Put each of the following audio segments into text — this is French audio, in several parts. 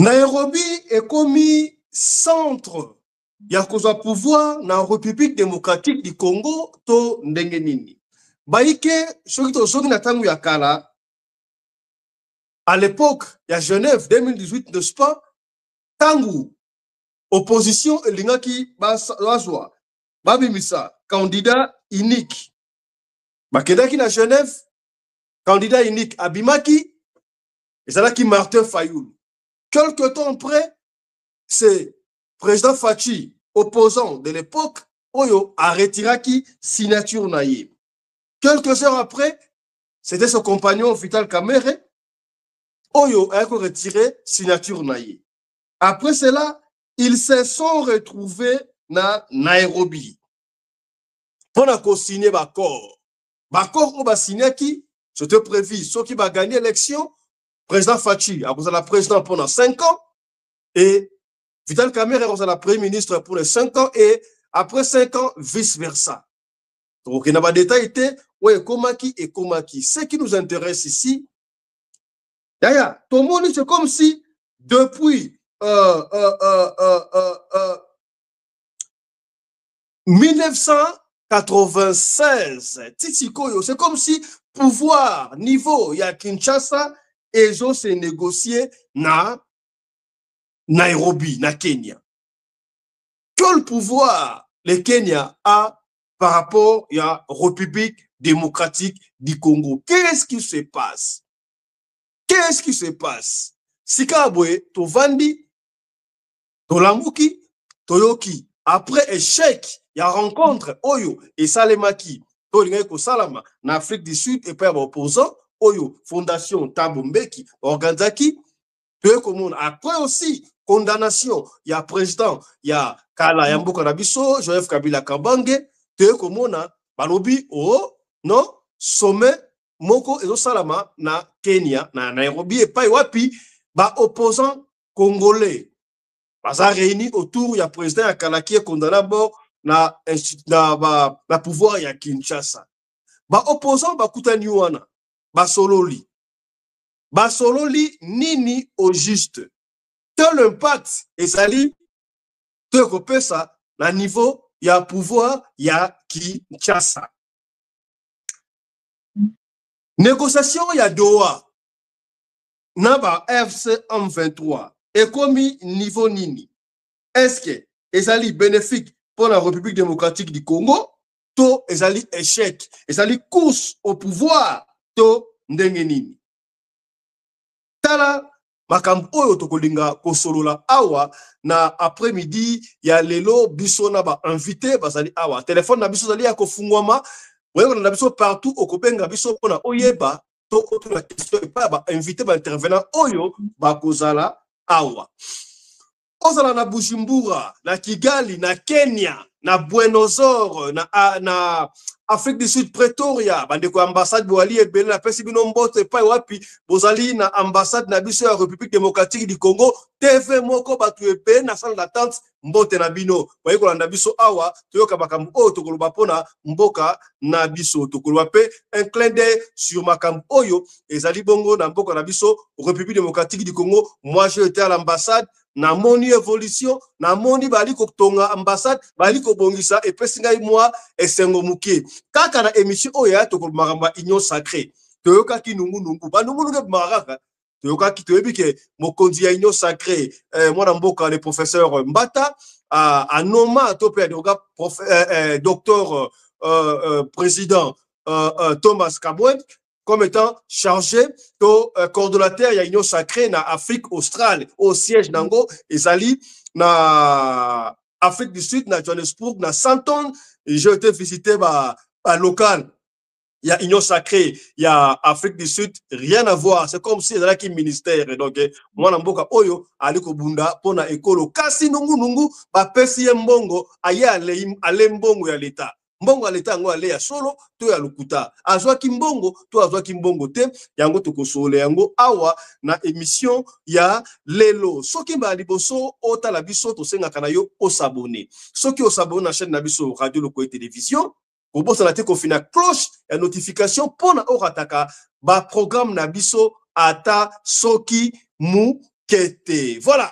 Nairobi est commis centre ya kozwa pouvoir na République démocratique du Congo to ndenge nini. Baike soki na tangu ya kala à l'époque ya Genève 2018 n'est-ce pas, tangu opposition elingaki bazwa babimisa candidat unique bakedaki na Genève, candidat unique abimaki ezalaki Martin Fayulu. Quelque temps après, c'est président Fachi, opposant de l'époque, Oyo a retiré qui signature naïe. Quelques heures après, c'était son compagnon Vital Kamerhe, Oyo a retiré signature naïe. Après cela, ils se sont retrouvés na Nairobi. Pour signer l'accord. L'accord on va signer qui? C'était prévu. Ceux qui va gagner l'élection, président Fachi a posé la présidente pendant 5 ans et Vital Kamerhe a posé la premier ministre pour les 5 ans et après 5 ans, vice-versa. Donc, il n'y a pas de détail, ouais, Komaki et Komaki. Ce qui nous intéresse ici, tout le monde, c'est comme si depuis 1996, c'est comme si pouvoir, niveau, il y a Kinshasa, et ils ont se négocié na Nairobi, na Kenya. Quel pouvoir le Kenya a par rapport à la République démocratique du Congo? Qu'est-ce qui se passe? Qu'est-ce qui se passe? Sikabwe, Tovandi, Tolamuki, Toyoki, après échec, il y a rencontre Oyo et Salemaki, Tolingaiko Salama, en Afrique du Sud, et puis opposant, Oyo, Fondation Tabombeki, Organizaki, après aussi, condamnation, il y a président, il y a Kala Yamboka Nabiso, Joseph Kabila Kabange, Balobi, oh, non, sommet, Moko et Salama, na Kenya, na Nairobi, et pas wapi, opposant congolais. Baza réuni autour, il y a président Kala qui est condamné na pouvoir, il y a Kinshasa. Opposant, Kutaniwana, Sololi. Basololi nini au juste. Quel impact et sali te repère ça na niveau il y a pouvoir il y a Kinshasa. Négociation il y a Doha. Naba FC M23 et commis niveau nini. Est-ce que ezali bénéfique pour la République démocratique du Congo? To ezali échec. Ezali course au pouvoir to ndenge nini. Tala makambo oyo tokolinga kosolola awa na après-midi ya lelo biso na ba invité bazali awa téléphone na biso zali ya kofungwama oyo na biso partout okobenga biso pona oyeba to la question pa ba invité ba intervenant oyo ba kozala awa ozala na Bujumbura na Kigali na Kenya na Buenos Aires na Afrique du Sud Pretoria bandeko ambassade boali ebele na pesi bino mbote pa wapi bozali na ambassade na biso ya République démocratique du Congo TV moko batu ebe na salle d'attente mbote na bino bayiko landa biso awa toyoka makambo oyo tokoloba pona mboka na biso tokoloba pe un clin d'œil sur makambo oyo ezali bongo na mboka na biso République démocratique du Congo. Moi j'ai été à l'ambassade na moni évolution na moni bali ko tonga ambassade bali ko bongisa et pesinga moi esengo muke kaka na émission oya to ko maramba union sacrée toyoka ki nungu ba nungu nge maraka toyoka ki toyebi ke mokonzi ya union sacrée mwana mboka le professeur Mbata a noma to pe docteur président Thomas Kabwed comme étant chargé de coordonnateur il y a union sacrée na Afrique australe au siège nango ezali na Afrique du Sud na Johannesburg na Santon et j'ai été visité ba local il y a union sacrée il y a Afrique du Sud rien à voir c'est comme si ezala ki ministère donc moi na mboka oyo ali ko bunda pona ekolo kasi nungu ba pesi mbongo aye ale mbongo ya l'état mbongo aleta ngo ale ya solo to ya lukuta azwa kimbongo to azwa kimbongo te yango tokosole yango awa na émission ya lelo soki ba liboso otala biso to senga kana yo osabone soki osabone na chaîne na biso radio Lokoye télévision ko bosa na te ko fina cloche ya notification pona orataka ba programme na biso ata soki mu kete. Voilà.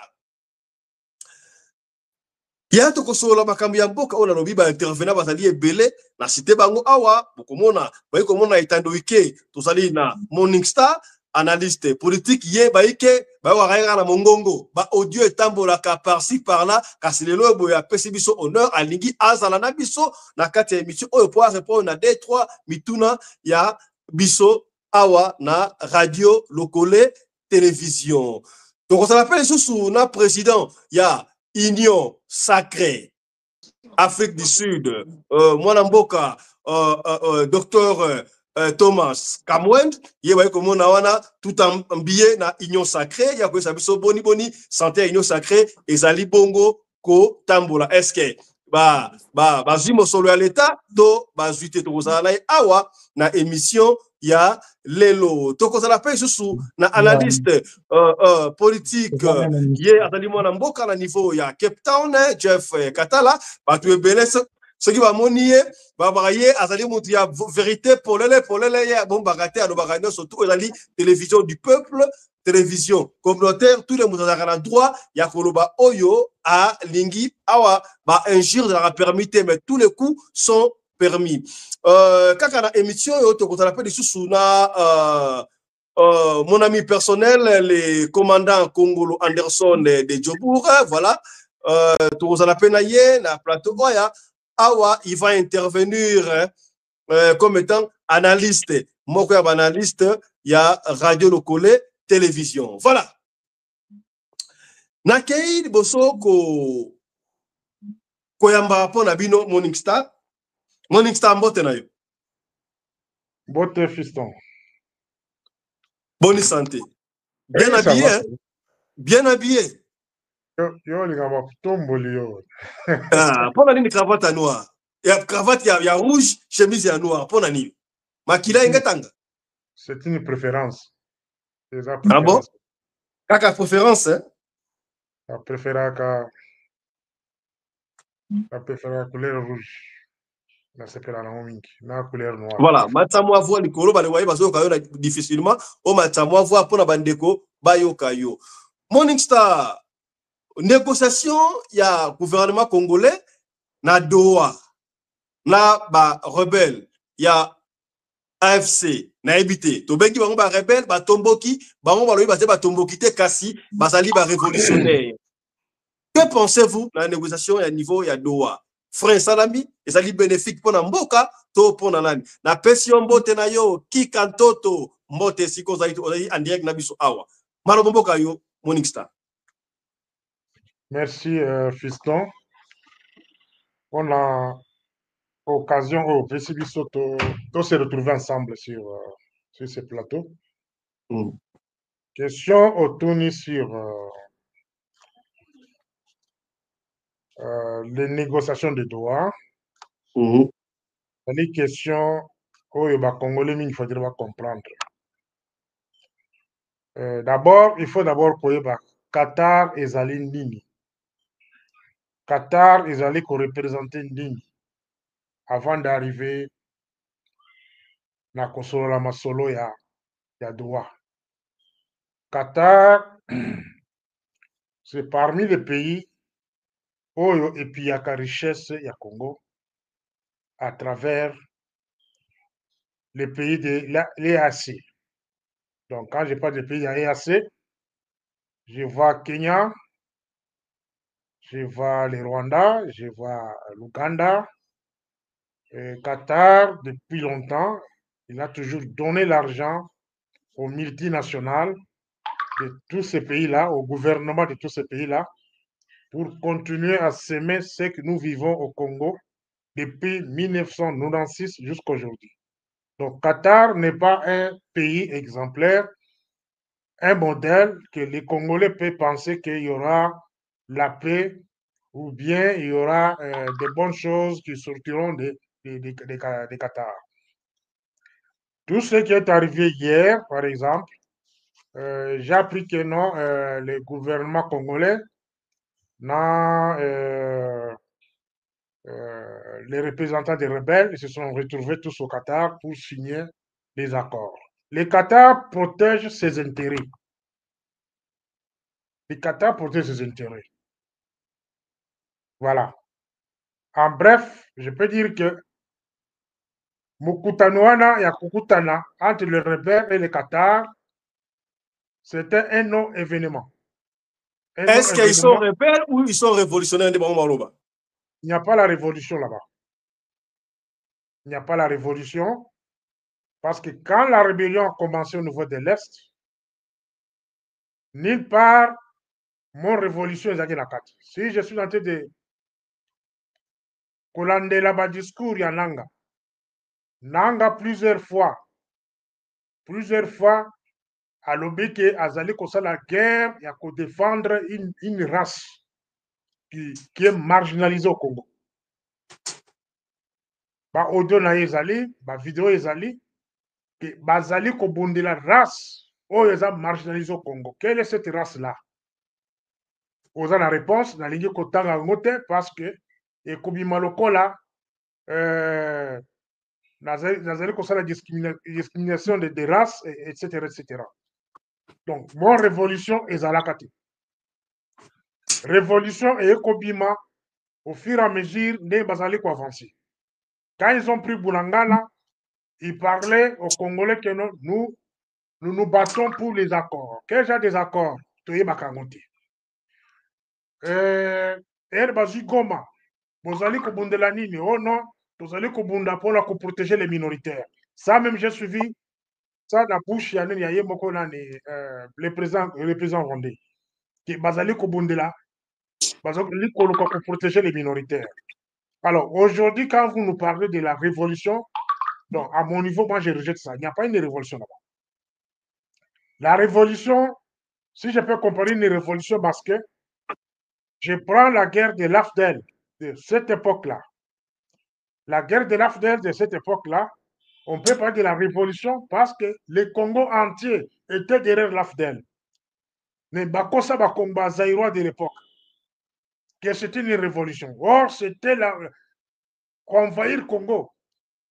Ya to kosola makambi ya mboka ona lobi ba intervenant bazali ebele na cité bango awa bokomona bayi komona Itando Wike tozali na Morning Star analyste politique ye bayike ba wa na mongongo ba audio etambolaka par-ci par-là kasi lelo boya pesi biso honneur alingi azala na biso na kati ya émission oyo po répondre na D3 mituna ya biso awa na radio Lokole télévision. Donc on s'appelle sous na président ya Union sacrée Afrique du Sud, Mwanamboka, docteur Thomas Kamwend, yebaye komona wana tout en billet na Union sacrée, ya ko sabiso boni boni santé Union sacrée ezali bongo ko tambola. Est-ce que ba zimo solo ya l'état do ba zuite to kozala awa na émission ya lelo to kozala pe susu na analyste politique ye atali mwana mboka na niveau ya Cape Town Jeff Katala batu ebele soki bamoni ye babaka ye azali mutu ya vérité polele ye bombaka te alobaka nyonso to ezali télévision du peuple télévision communautaire tous les mutu azalaka na droit ya koloba oyo a lingi awa ba injure ezalaka permis te mais tous les coups sont permis. Kaka na émission yo to kotala pe lisusu na mon ami personnel, le commandant Kongolo Anderson de Djobour, voilà, tout ça la peine na plateau oya, awa il va intervenir comme étant analyste, moko ya analyste ya radio Lokole télévision. Voilà. Nakei boso ko yamba pona bino Morning Star. Morning Star mbote na yo. Mbote fiston. Bonne santé. Bien habillé, hein? Bien habillé. Yo, les gars, tomboli yo. Ah, pour la ligne cravate à noir. Et cravate, il y a rouge, chemise à noir. Pour la ligne. Makila ingatanga. C'est une préférence. Ah bon? Quelle préférence, hein? La préférence la couleur rouge. La sepela la couleur noire. Voilà, matamo avoir le kolo ba le waye bazo kayo difficilement o matamo avoir pour na bandeko bayo kayo. Morning Star négociation ya gouvernement congolais na Doha na ba rebelle ya AFC na ebité to bengi bango ba rebelle ba tomboki bango ba loyi ba tomboki te kasi bazali ba révolutionnaire. Que pensez-vous la négociation ya niveau ya Doha? Frère Salami, ezali bénéfique pour na mboka to pour na nani. Na pension mbote na yo ki kantoto mbote siko zaidi en direct na biso awa. Maro mboka yo Morning Star. Merci fiston. On a occasion au Vesibiso de se retrouver ensemble sur ce plateau. Question au tourni sur les négociations de Doha. Les questions où Congolais, il faudrait comprendre. D'abord, il faut d'abord que Qatar et Zali Nini. Qatar et Zali qu'on représente Nini avant d'arriver na Kosolo la Masolo ya Doha. Qatar, c'est parmi les pays où et puis il y a la richesse ya Congo à travers les pays de l'EAC. Donc, quand je parle des pays de l'EAC, je vois Kenya, je vois le Rwanda, je vois l'Ouganda. Qatar, depuis longtemps, il a toujours donné l'argent aux multinationales de tous ces pays-là, au gouvernement de tous ces pays-là, pour continuer à semer ce que nous vivons au Congo depuis 1996 jusqu'à aujourd'hui. Donc, Qatar n'est pas un pays exemplaire, un modèle que les Congolais peuvent penser qu'il y aura la paix ou bien il y aura des bonnes choses qui sortiront de Qatar. Tout ce qui est arrivé hier, par exemple, j'ai appris que non, le gouvernement congolais, les représentants des rebelles se sont retrouvés tous au Qatar pour signer des accords. Le Qatar protège ses intérêts. le Qatar protège ses intérêts. Voilà. En bref, je peux dire que Mukutanoana et Akukutana entre le rebelle et le Qatar, c'était un non-événement. Est-ce qu'ils sont rebelles ou ils sont révolutionnaires? Il n'y a pas la révolution là-bas. Il n'y a pas la révolution parce que quand la rébellion a commencé au niveau de l'Est, nulle part, mon révolution est allée la carte. Si je suis en train de collander là-bas discours, il y a Nanga. Nanga plusieurs fois, à l'obéi Azali Kosa la guerre, il y a qu'à défendre une race qui est marginalisée au Congo. Ba audio na ezali, ba vidéo ezali, que bazali ko bonde la race, oh eza marginalisée au Congo. Quelle est cette race-là? Oza la réponse, na lingi kotanga ngote, parce que, et kobima lokola, nazali kosala discrimination de races, etc., etc. Donc, mon révolution ezalaka te. Révolution et Kobima, au fur et à mesure, ne bazali ko avancer. Quand ils ont pris Boulangana, ils parlaient aux Congolais que nous nous battons pour les accords. Quel genre des accords? Toye Bakangote. Bazi Goma, Bozali Kobundela Nini, oh non, Bozali Kobunda pour protéger les minoritaires. Ça même, j'ai suivi ça dans la bouche, il y a beaucoup le président rwandais. Qui Bazali Kobundela, Bazali pour protéger les minoritaires. Alors, aujourd'hui, quand vous nous parlez de la révolution, donc, à mon niveau, moi, je rejette ça. Il n'y a pas une révolution là-bas. La révolution, si je peux comparer une révolution, parce que je prends la guerre de l'AFDEL de cette époque-là. La guerre de l'AFDEL de cette époque-là, on peut parler de la révolution parce que le Congo entier était derrière l'AFDEL. Mais Bakosa Bakomba Zaïrois de l'époque, que c'était une révolution. Or, c'était envahir le Congo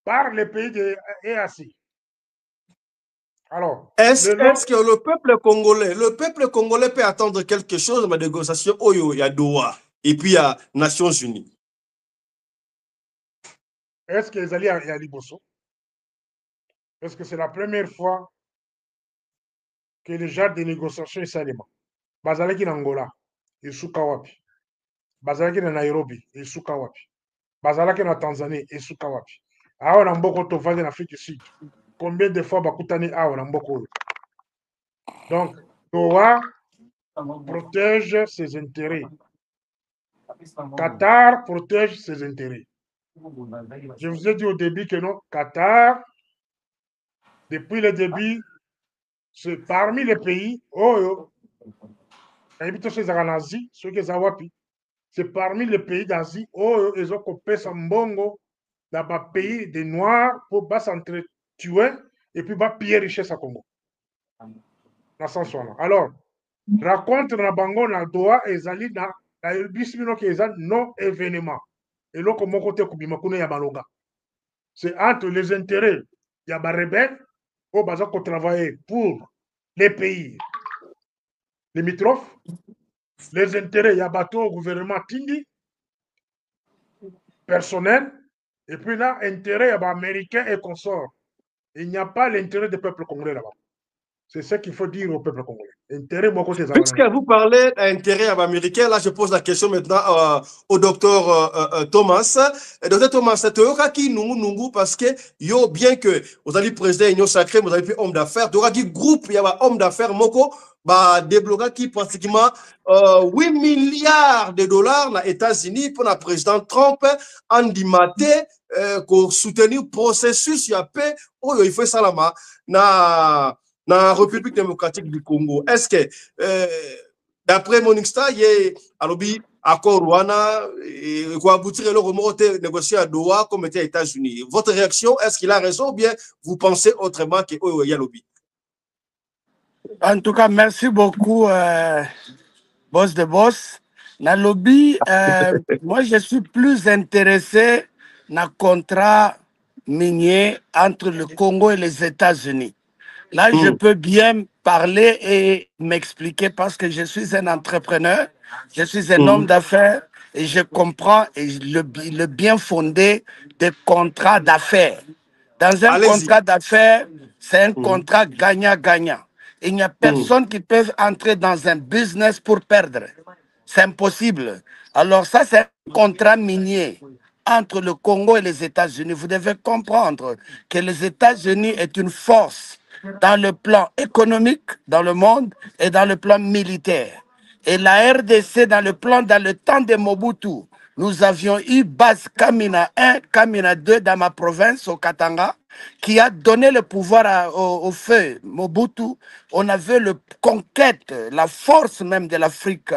par les pays de EAC. Alors, est-ce que le peuple congolais peut attendre quelque chose de la négociation Oyo, il y a Doha et puis il y a Nations Unies? Est-ce qu'ils allaient à Liboso? Est-ce que c'est la première fois que le genre de négociation est salima? Bazalaki na Angola, esuka wapi? Bazalaki na Nairobi, esuka wapi? Bazalaki na Tanzanie, esuka wapi? Awa na mboko tovandi en Afrique du Sud. Combien de fois bakutani awa na mboko? Donc, Doha protège ses intérêts. Qatar protège ses intérêts. Je vous ai dit au début que non, Qatar, depuis le début, c'est parmi les pays, c'est parmi les pays d'Asie, ils ont coupé son bongo dans les pays des Noirs pour s'entretuer et puis piller richesse à Congo. Alors, raconte na bango na Doha ezali na bismino que ezali non événement. Et là, comme côté kubima kuna ya balonga. C'est entre les intérêts, il y a des rebelles qui travaillent pour les pays limitrophes, les intérêts, il y a bateau au gouvernement Tindi, personnel, et puis là, intérêt, il y a américains et consorts. Il n'y a pas l'intérêt du peuple congolais là-bas. C'est ce qu'il faut dire au peuple congolais. Intérêt, mon côté. Puisque vous parlez d'intérêt américain, là, je pose la question maintenant au docteur Thomas. Docteur Thomas, c'est qui nous parce que, bien que vous avez président Union Sacrée, vous avez homme d'affaires, vous avez groupe, il y a homme d'affaires, moko, débloqué qui pratiquement 8 milliards de dollars aux États-Unis pour le président Trump, en dimaté, pour soutenir le processus, il y a paix, il faut ça là-bas, dans la République démocratique du Congo. Est-ce que, d'après Morningstar, il y a accord Rwanda, et quoi aboutir le remonter négocier à Doha comme était aux États-Unis. Votre réaction, est-ce qu'il a raison ou bien vous pensez autrement qu'il y a lobby? En tout cas, merci beaucoup, boss de boss. Dans le lobby, moi, je suis plus intéressé dans le contrat minier entre le Congo et les États-Unis. Là, je peux bien parler et m'expliquer parce que je suis un entrepreneur, je suis un homme d'affaires et je comprends le bien fondé des contrats d'affaires. Dans un Allez-y. contrat d'affaires, c'est un contrat gagnant-gagnant. Il n'y a personne qui peut entrer dans un business pour perdre. C'est impossible. Alors ça, c'est un contrat minier entre le Congo et les États-Unis. Vous devez comprendre que les États-Unis est une force dans le plan économique dans le monde et dans le plan militaire. Et la RDC, dans le temps de Mobutu, nous avions eu base Kamina 1, Kamina 2 dans ma province, au Katanga, qui a donné le pouvoir au feu Mobutu. On avait le conquête, la force même de l'Afrique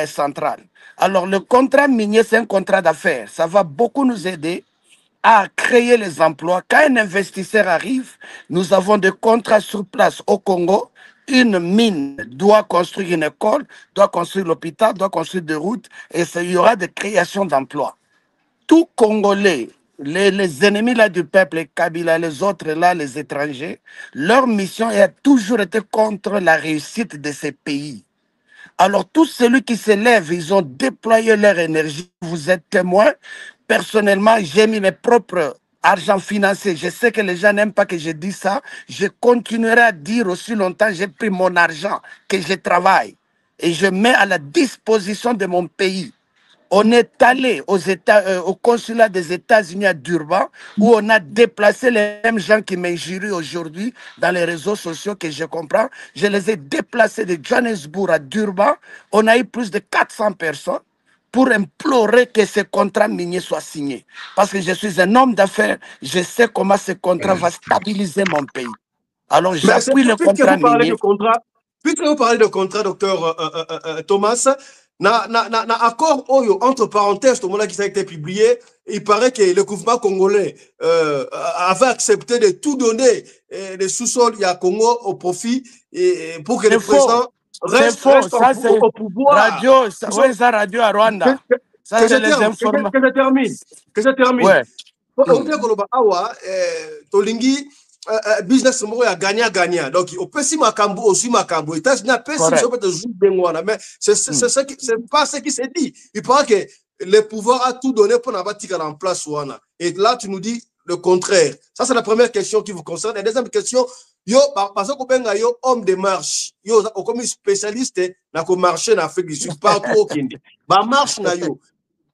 centrale. Alors le contrat minier, c'est un contrat d'affaires. Ça va beaucoup nous aider à créer les emplois. Quand un investisseur arrive, nous avons des contrats sur place au Congo. Une mine doit construire une école, doit construire l'hôpital, doit construire des routes, et il y aura des créations d'emplois. Tout Congolais, les ennemis là du peuple, les Kabila, les autres là, les étrangers, leur mission a toujours été contre la réussite de ces pays. Alors, tous ceux qui se lèvent, ils ont déployé leur énergie. Vous êtes témoin. Personnellement, j'ai mis mes propres argent financier. Je sais que les gens n'aiment pas que je dise ça. Je continuerai à dire aussi longtemps, j'ai pris mon argent, que je travaille. Et je mets à la disposition de mon pays. On est allé au consulat des États-Unis à Durban, où on a déplacé les mêmes gens qui m'injurient aujourd'hui dans les réseaux sociaux, que je comprends. Je les ai déplacés de Johannesburg à Durban. On a eu plus de 400 personnes pour implorer que ce contrat minier soit signé. Parce que je suis un homme d'affaires, je sais comment ce contrat va stabiliser mon pays. Alors j'appuie le contrat minier. Puisque vous parlez de contrat, docteur Thomas, na accord Oyo, entre parenthèses, tout le monde qui a été publié, il paraît que le gouvernement congolais avait accepté de tout donner les sous-sols à Congo au profit pour que le président reste au pouvoir. Radio, ça radio à Rwanda. Que je termine. Ouais. Tolingi business moko ya gagnant. Donc au pesi makambo aussi makambo. États-Unis pesi so peut jouer bengwana, mais c'est pas ce qui s'est dit. Il paraît que le pouvoir a tout donné pour n'avoir tika en place wana. Et là tu nous dis le contraire. Ça c'est la première question qui vous concerne. La deuxième question, yo parce que benga yo homme de marche. Yo comme spécialiste na ko marcher na Afrique du Sud partout au Kenya. Ba marche na yo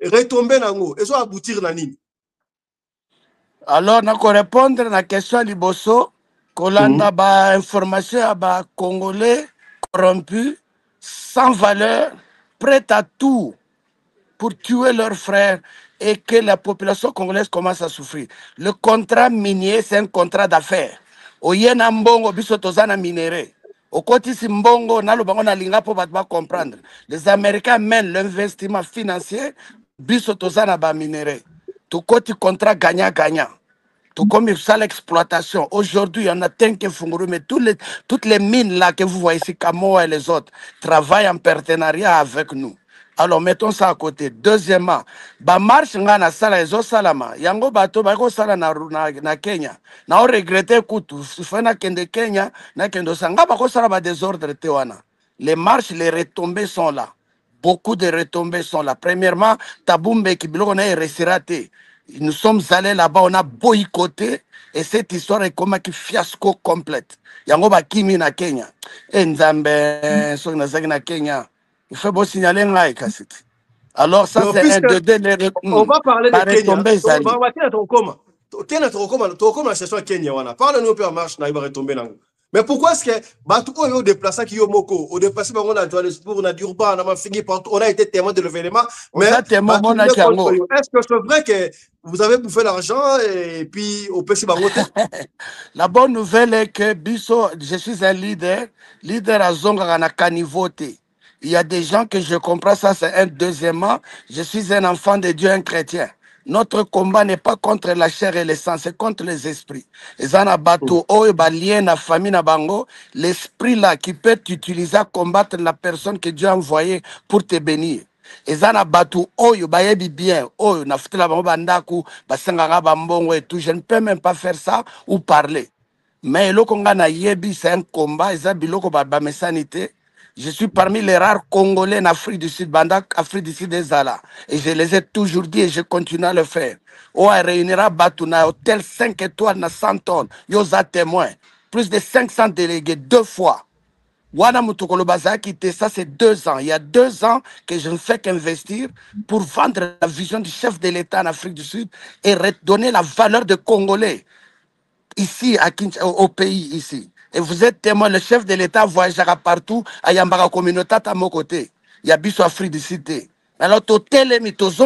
retomber nango et so aboutir na nini? Alors, nous allons répondre à la question de Liboso, qu'on a information à Congolais corrompus, sans valeur, prêts à tout pour tuer leurs frères et que la population congolaise commence à souffrir. Le contrat minier, c'est un contrat d'affaires. Au Yena Mbongo, biso tozana minéré. Au côté Simbongo, na lubango na linga pour comprendre. Les Américains mènent l'investissement financier, biso tozana ba minéré. Tout côté contrat gagnant-gagnant. Tout comme ça l'exploitation. Aujourd'hui, il y en a tant qui font, mais toutes les mines là que vous voyez ici, Kamoa et les autres, travaillent en partenariat avec nous. Alors, mettons ça à côté. Deuxièmement, ba marche ngana sala ezo salama. Yango bato ba ko sala na Kenya. Na o regretter kutu. Sufana kende Kenya, na kendo sanga ba ko sala ba désordre tewana. Les marches, les retombées sont là. Beaucoup de retombées sont là. Premièrement, Tabumbe qui biloko na resiraté. Nous sommes allés là-bas, on a boycotté et cette histoire est comme un fiasco complète. Yango ba kimi na Kenya. Nzambe so na Kenya. Il faut bien signaler ngai kasiti. Alors ça c'est un de deux. On va parler de Kenya. On va Kenya la session Kenya wana. Parle-nous un peu en marche na iba retomber nango. Mais pourquoi est-ce que Batou yo déplacé qui yo moko, au déplacé bango na Johannesburg, na Durban, na Mafigi partout, on a été témoin de l'événement. Mais est-ce que c'est vrai que vous avez bouffé l'argent et puis au PC bango? La bonne nouvelle est que Bisso, je suis un leader à Zonga na Kanivote. Il y a des gens que je comprends, ça c'est un. Deuxièmement, je suis un enfant de Dieu, un chrétien. Notre combat n'est pas contre la chair et le sang, c'est contre les esprits. L'esprit là qui peut t'utiliser à combattre la personne que Dieu a envoyée pour te bénir. Bien, je ne peux même pas faire ça ou parler. Mais l'Okongana Yebi, c'est un combat, et ça, biloko ba mesanité. Je suis parmi les rares Congolais en Afrique du Sud, Bandak, Afrique du Sud des Zala. Et je les ai toujours dit et je continue à le faire. On réunira Batuna, hôtel 5 étoiles, na 100 tonnes. Yosa témoin. Plus de 500 délégués, 2 fois. Wana Mutokolo Bazaki, ça c'est 2 ans. Il y a 2 ans que je ne fais qu'investir pour vendre la vision du chef de l'État en Afrique du Sud et redonner la valeur de Congolais ici au pays ici. Et vous êtes témoin, le chef de l'État voyagera partout, à Yambara communauté à mon côté. Il y a Bissou Afrique du Cité. Alors,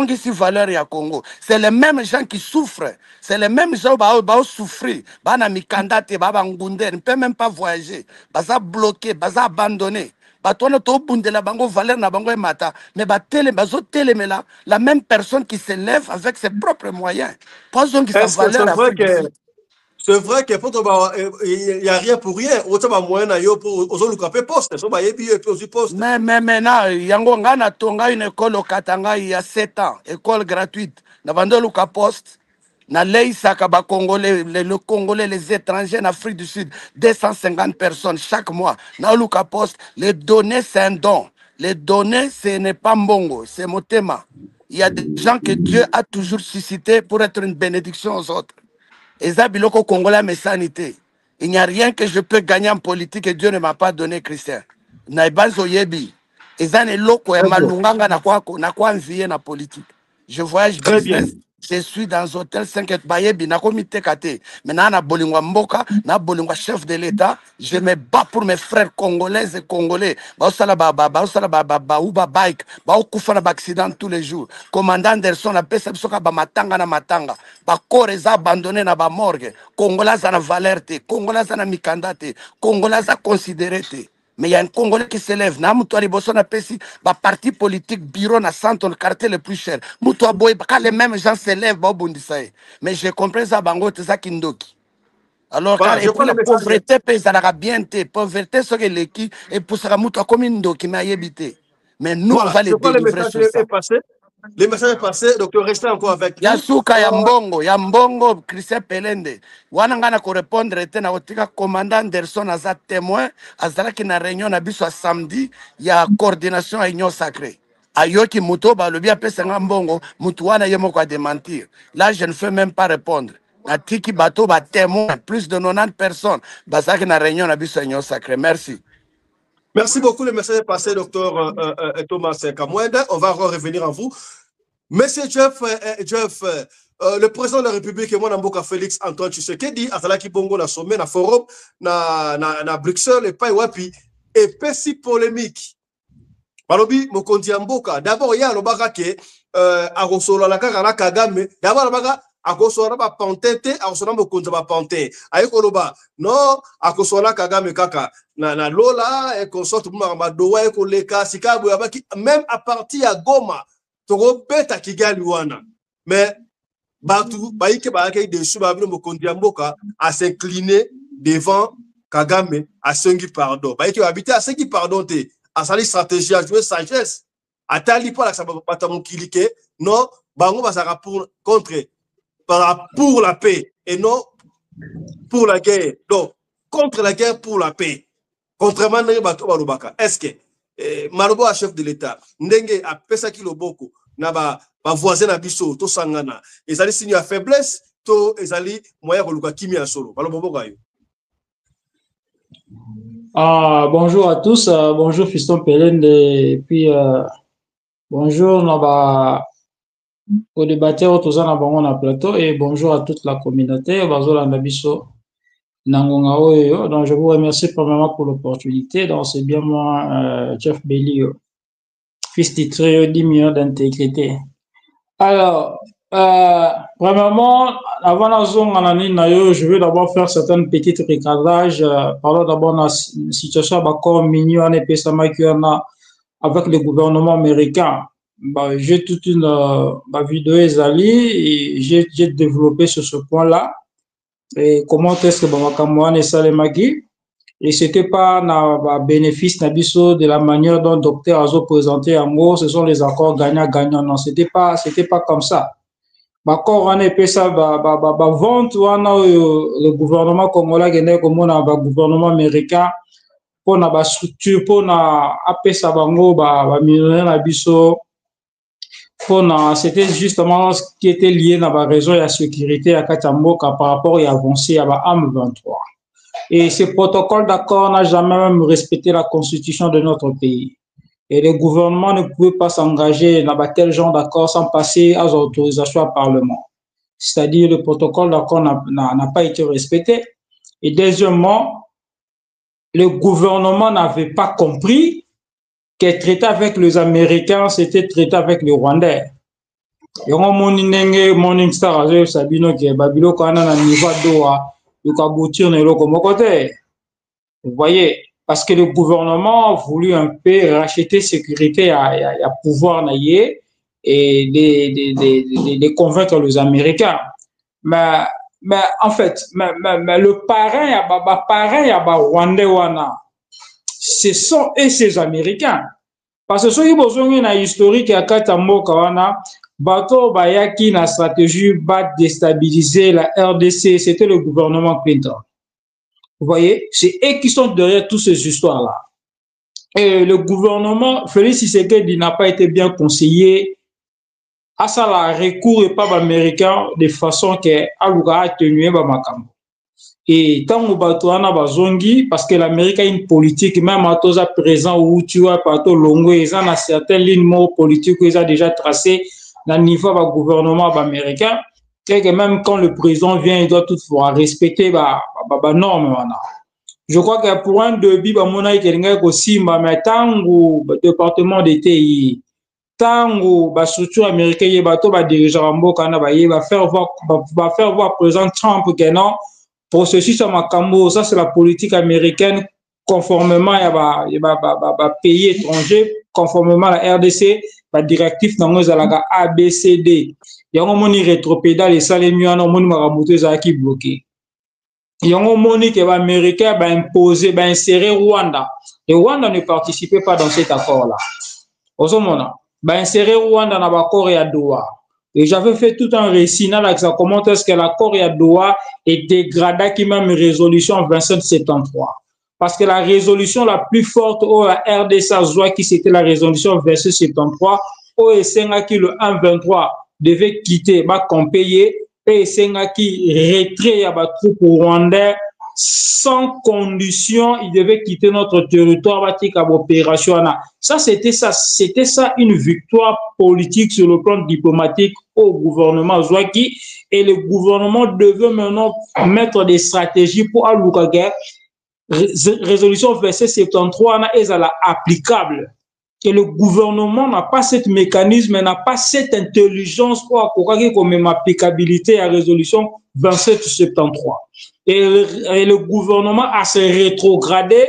ici valeur ya Congo. C'est les mêmes gens qui souffrent. C'est les mêmes gens qui souffrent. Bana mikandate, baba ngunde, ne peut même pas voyager. Baza bloqué, baza abandonné. Batona to bundela bango valeur na bango mata. Mais bazo telemela, la même personne qui se lève avec ses propres moyens. Pas qui sa valeur Afrique du Sud. C'est vrai que il n'y a rien pour rien. Autant moyen pour aux poste. Mais maintenant, yango ngana tonga une école au Katanga il y a 7 ans, école gratuite. Na bando luka poste. Na lei saka ba Congolais, le Congolais, les étrangers en Afrique du Sud, 250 personnes chaque mois. Na luka poste, les données c'est un don. Les données ce n'est pas mbongo, c'est motema. Il y a des gens que Dieu a toujours suscité pour être une bénédiction aux autres. Et ça, biloko Congolais mais sanité. Il n'y a rien que je peux gagner en politique et Dieu ne m'a pas donné, Christian. Naibanzo yebi. Et ça, ne loko et malunganga na kwa envier na politique. Je voyage business. Je suis dans un hôtel 5 étoiles, na comité kate. Maintenant, na bolingwa mboka, na bolingwa chef de l'État. Je me bats pour mes frères congolaises et congolais. Baosala uba bike, baokufa na accident tous les jours. Commandant Anderson a pesa bisoka ba matanga na matanga. Ba corps abandonné na ba morgue. Congolais na valeur te, Congolais na mikanda te, Congolais considéré te. Mais il y a un Congolais qui s'élève. Na mutuari bosso na pesi ba parti politique bureau na centre le quartier le plus cher. Mutua boy quand les mêmes gens s'élèvent ba bondisaye. Mais je comprends ça bango te ça kindoki. Alors quand la pauvreté pèsera bien te, pauvreté ce que l'équi et poussera mutua comme indoki mais ayebité. Mais nous on va les délivrer sur ça. Les messages passés, docteur, restez encore avec nous. Yasuka Yambongo, Christian Pelende. Wanangana ko répondre était na otika commandant Anderson aza témoin, azala ki na réunion na biso samedi, ya coordination à union sacrée. Ayoki muto ba lobi apesa ngambongo, mutu wana yemo ko démentir. Là je ne fais même pas répondre. Na tiki bato ba témoin, plus de 90 personnes, bazaki na réunion na biso union sacrée. Merci. Merci beaucoup. Le message est passé, docteur Thomas Kamwenda. On va revenir à vous. Monsieur Jeff, le président de la République, moi, Namboka Félix Antoine Tshisekedi, Atalaki Bongo, na sommet, na forum, na Bruxelles, et pas wapi, et pesi polémique. Balobi, Mokondi Amboka. D'abord, il y a le barake, à Rosolo, la Kagame, d'abord, le barake, akosola ba pantete akosola mokonza ba pante ayekoloba non akosola Kagame kaka na lola et consorte ma doa et koleka sikabu yabaki même à partir à Goma toko beta Kigali wana mais batu baike baake de suba bino mokonzi mboka à s'incliner devant Kagame à sengi pardon baike habiter à sengi pardon te à sali stratégie à jouer sagesse atali pas la sabata mokilike non bango basaka pour contre pour la paix et non pour la guerre. Donc, contre la guerre, pour la paix. Contrairement à Bato Balubaka. Est-ce que Malobo a chef de l'État, Ndenge a Pesaki Loboko, Naba, voisin Abisso, To Sangana, et allez signer à faiblesse, To Ezali, Moya Boluka Kimi à Solo. Balobo Gayo. Bonjour à tous, bonjour Fiston Pelende, et puis bonjour Naba. Au débatteur tous en a plateau et bonjour à toute la communauté. Donc je vous remercie premièrement pour l'opportunité. Donc c'est bien moi, Jeff Belly, fils titré 10 millions d'intégrité. Alors, premièrement, avant la zone en année, je veux d'abord faire certains petits recadраges. Parlons d'abord de la situation d'accord mignon avec le gouvernement américain. J'ai toute une vidéo et j'ai développé sur ce point-là. Et comment est-ce que Bamakamouane et Salemagi, et c'était pas un bénéfice de la manière dont le docteur Azo présenté en gros, ce sont les accords gagnant-gagnant. Non, c'était pas comme ça. Bakor wana epesa vente wana le gouvernement congolais gende komona ba gouvernement américain pona ba structure pona apesa bango ba millionnaire na biso pona c'était justement ce qui était lié na ba raison ya sécurité ya Katamboka par rapport à avancé à ba AM23. Et ce protocole d'accord n'a jamais même respecté la constitution de notre pays. Et le gouvernement ne pouvait pas s'engager dans tel genre d'accord sans passer aux autorisations au Parlement. C'est-à-dire le protocole d'accord n'a pas été respecté. Et deuxièmement, le gouvernement n'avait pas compris que traiter avec les Américains, c'était traiter avec les Rwandais. Et on Morning Star Sabino qui est Babilo Kana na niveau doa de kaboutir ne comme côté. Vous voyez, parce que le gouvernement a voulu un peu racheter sécurité à pouvoir naïe et de convaincre les Américains. Mais en fait, mais le parrain ya ba Rwandais wana, ce sont eux ces Américains. Parce que ceux qui ont une historique à Katamboka wana, bato bayaki na stratégie va déstabiliser la RDC, c'était le gouvernement Clinton. Vous voyez, c'est eux qui sont derrière toutes ces histoires-là. Et le gouvernement, Félix Tshisekedi n'a pas été bien conseillé à ça la recours et pas américain de façon que Aluga a tenu Makambo. Et tant que Batouana Bazongi, parce que l'Amérique a une politique, même à tous à présent où tu vois, partout longo, ils ont certaines lignes politiques qu'ils ont déjà tracées dans le niveau du gouvernement américain. Et que même quand le président vient, il doit toutefois respecter les normes. Je crois que pour un début, il y a aussi le département de TI. Tango ba structure américaine ye bato ba dirigeant mboka na ba ye va faire voir président Trump que non processus à makambo ça c'est la politique américaine conformément à ba pays étranger conformément à la RDC ba directif nango zalaka ABCD yango moni rétropédale et salemi wana moni makamoto za ki bloqué yango moni que ba américain ba imposer ba insérer Rwanda et Rwanda ne participait pas dans cet accord là osomona insérer Rwanda dans l'accord à Doha. Et j'avais fait tout un récit dans la comment est-ce que l'accord à Doha est dégradé qui même résolution 2773. Parce que la résolution la plus forte au RDC qui c'était la résolution 2773 au SNA qui le 123 devait quitter ba compayé et SNA qui retrait à ba troupes rwandais sans condition, il devait quitter notre territoire opération. Ça, c'était ça une victoire politique sur le plan diplomatique au gouvernement Zouaki. Et le gouvernement devait maintenant mettre des stratégies pour Alukaga. Résolution verset 73 est applicable. Et le gouvernement n'a pas ce mécanisme, n'a pas cette intelligence pour accorder comme une applicabilité à la résolution 2773. Et le gouvernement a se rétrogradé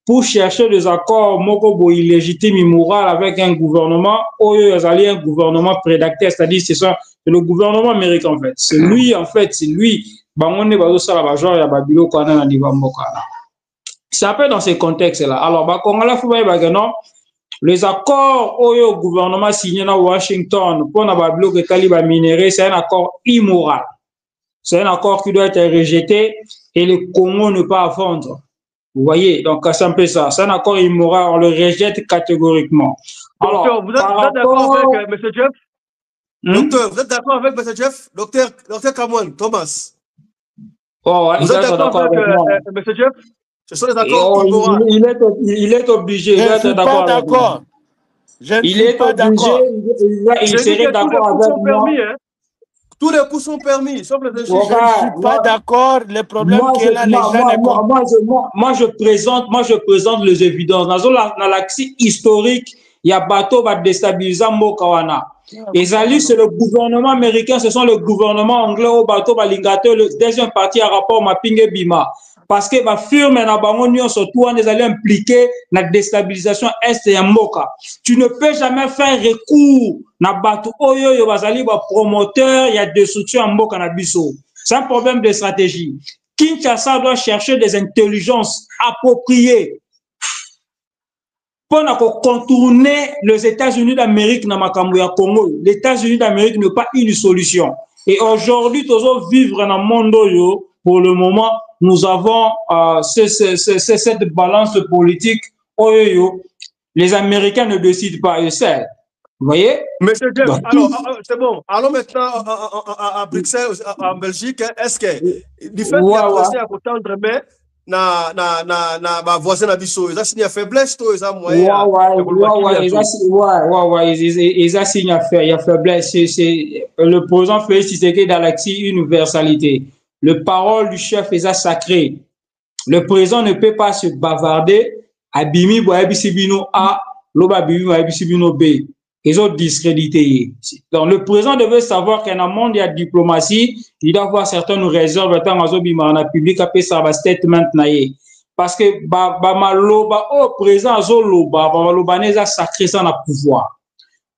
pour chercher des accords mokobo illégitimes et moral avec un gouvernement ou un gouvernement prédacteur, c'est-à-dire c'est ça, le gouvernement américain en fait. C'est lui en fait, c'est lui. C'est un peu dans ces contextes-là. Alors, les accords au gouvernement signé à Washington pour la bloc taliban minéré, c'est un accord immoral. C'est un accord qui doit être rejeté et le Congo ne peut pas vendre. Vous voyez, donc c'est un peu ça. C'est un accord immoral, on le rejette catégoriquement. Alors, docteur, vous êtes d'accord avec M. Jeff? Docteur, vous êtes d'accord avec M. Jeff? Docteur Kamwan, Thomas. Oh, ouais, vous êtes d'accord avec M. Jeff? Ce sont les accords immoraux. Il est obligé d'être d'accord avec moi. Il est obligé, il serait d'accord avec moi. Tous les coups sont permis, sauf les je ne suis pas d'accord. Le problème qu'il a, les gens moi, je présente les évidences. Dans l'axe historique, il y a bateau va déstabiliser Mokawana. Et Zali, c'est le gouvernement américain, ce sont le gouvernement anglais au bateau va l'ingateur, le deuxième parti à rapport Mapingue Bima. Parce que ma firme na bango surtout on est allé impliquer la déstabilisation est et Moka. Tu ne peux jamais faire recours na bato oyo yo bazali ba promoteur, il y a destruction en Moka na biso. C'est un problème de stratégie. Kinshasa doit chercher des intelligences appropriées pour contourner les États-Unis d'Amérique dans Makambo ya Congo. Les États-Unis d'Amérique n'est pas une solution. Et aujourd'hui, nous allons vivre dans le monde où, pour le moment, nous avons cette balance politique où les Américains ne décident pas eux seuls. Vous voyez? Monsieur Jeff, Donc, alors, c'est bon. Allons maintenant à Bruxelles, en Belgique. Est-ce que, du fait qu'il y a président à tendre main, na voisin na biso, ça signe faiblesse, to, ça moyen. Ils signe faiblesse. C'est le président Félix Tshisekedi dans l'accès universalité. Le parole du chef est sacré. Le président ne peut pas se bavarder. Abimi Boabisibino A, Loba Bimi Boabisibino B. Ils ont discrédité. Donc, le président devait savoir qu'en un monde, il y a diplomatie, il doit avoir certaines réserves dans le public, après ça va statement. Parce que, le président, il a sacré ça dans le pouvoir.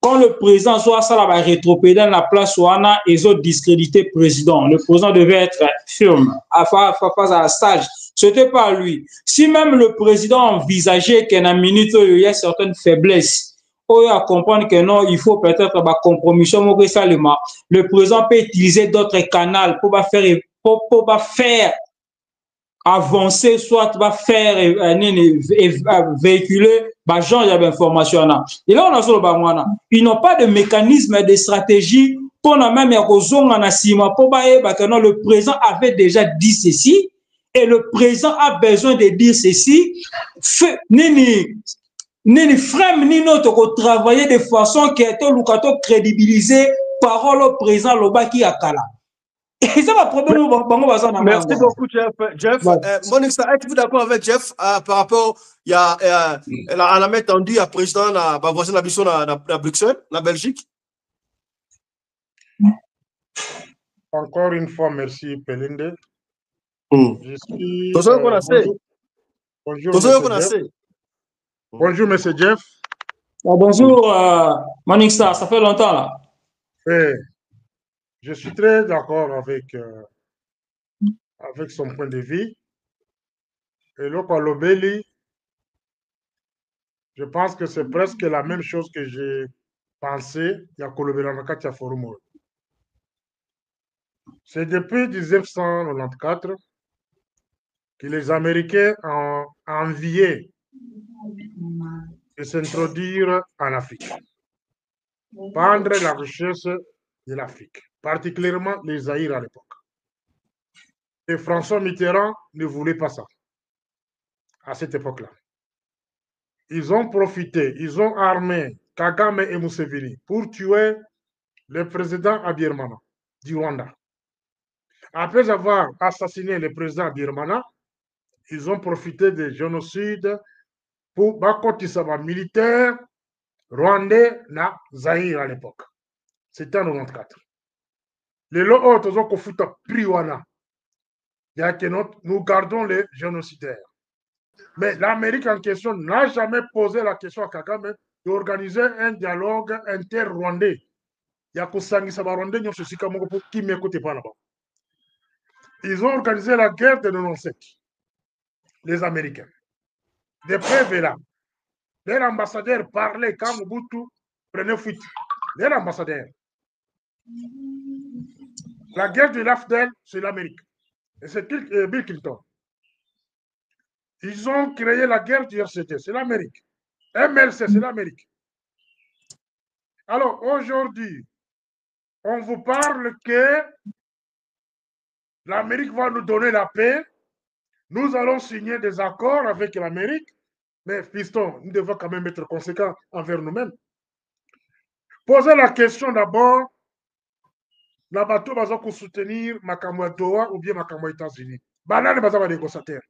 Quand le président soit ça, va rétropéder dans la place où on a, ils ont discrédité le président. Le président devait être ferme, face à sage. C'était pas lui. Si même le président envisageait qu'en une minute, il y a certaines faiblesses, il à comprendre que non, il faut peut-être une compromission. Le président peut utiliser d'autres canaux pour faire avancer, soit faire véhiculer genre d'information. Et là, on a ils n'ont pas de mécanisme de stratégie pour même le président avait déjà dit ceci et le président a besoin de dire ceci. Ni frère ni notre travailler de façon qui est crédibilisé parole au président Lobaki Akala. Et ça va problème. Merci beaucoup, Jeff. Monique, êtes-vous d'accord avec Jeff par rapport à la main tendue à président de voisin de Bruxelles, la Belgique? Encore une fois, merci, Pelinde. Je suis. Bonjour, monsieur Jeff. Bonjour, Monique, ça fait longtemps là. Oui, je suis très d'accord avec son point de vue. Et Lokalobeli, je pense que c'est presque la même chose que j'ai pensé il y a Kolobelanaka Forum. C'est depuis 1994 que les Américains ont envié de s'introduire en Afrique, prendre la richesse de l'Afrique, particulièrement les Zaïre à l'époque. Et François Mitterrand ne voulait pas ça à cette époque-là. Ils ont profité, ils ont armé Kagame et Museveni pour tuer le président Abiyarimana du Rwanda. Après avoir assassiné le président Abiyarimana, ils ont profité des génocides pour Bakotisaba militaire rwandais na Zaïre à l'époque. C'était en 1994. Les lots autres ont fait Priwana. Nous gardons les génocidaires. Mais l'Amérique en question n'a jamais posé la question à Kagame d'organiser un dialogue inter-rwandais. Ils ont organisé la guerre de 97, les Américains. Depuis Vela, leur ambassadeur parlait quand Mobutu prenait fuite. Leur ambassadeur. La guerre de l'Afdel, c'est l'Amérique. Et c'est Bill Clinton. Ils ont créé la guerre du RCT, c'est l'Amérique. MLC, c'est l'Amérique. Alors aujourd'hui, on vous parle que l'Amérique va nous donner la paix. Nous allons signer des accords avec l'Amérique. Mais fiston, nous devons quand même être conséquents envers nous-mêmes. Posez la question d'abord, la bateau va soutenir Makamwa Doha ou bien Makamwa États-Unis. Banane va négociateur.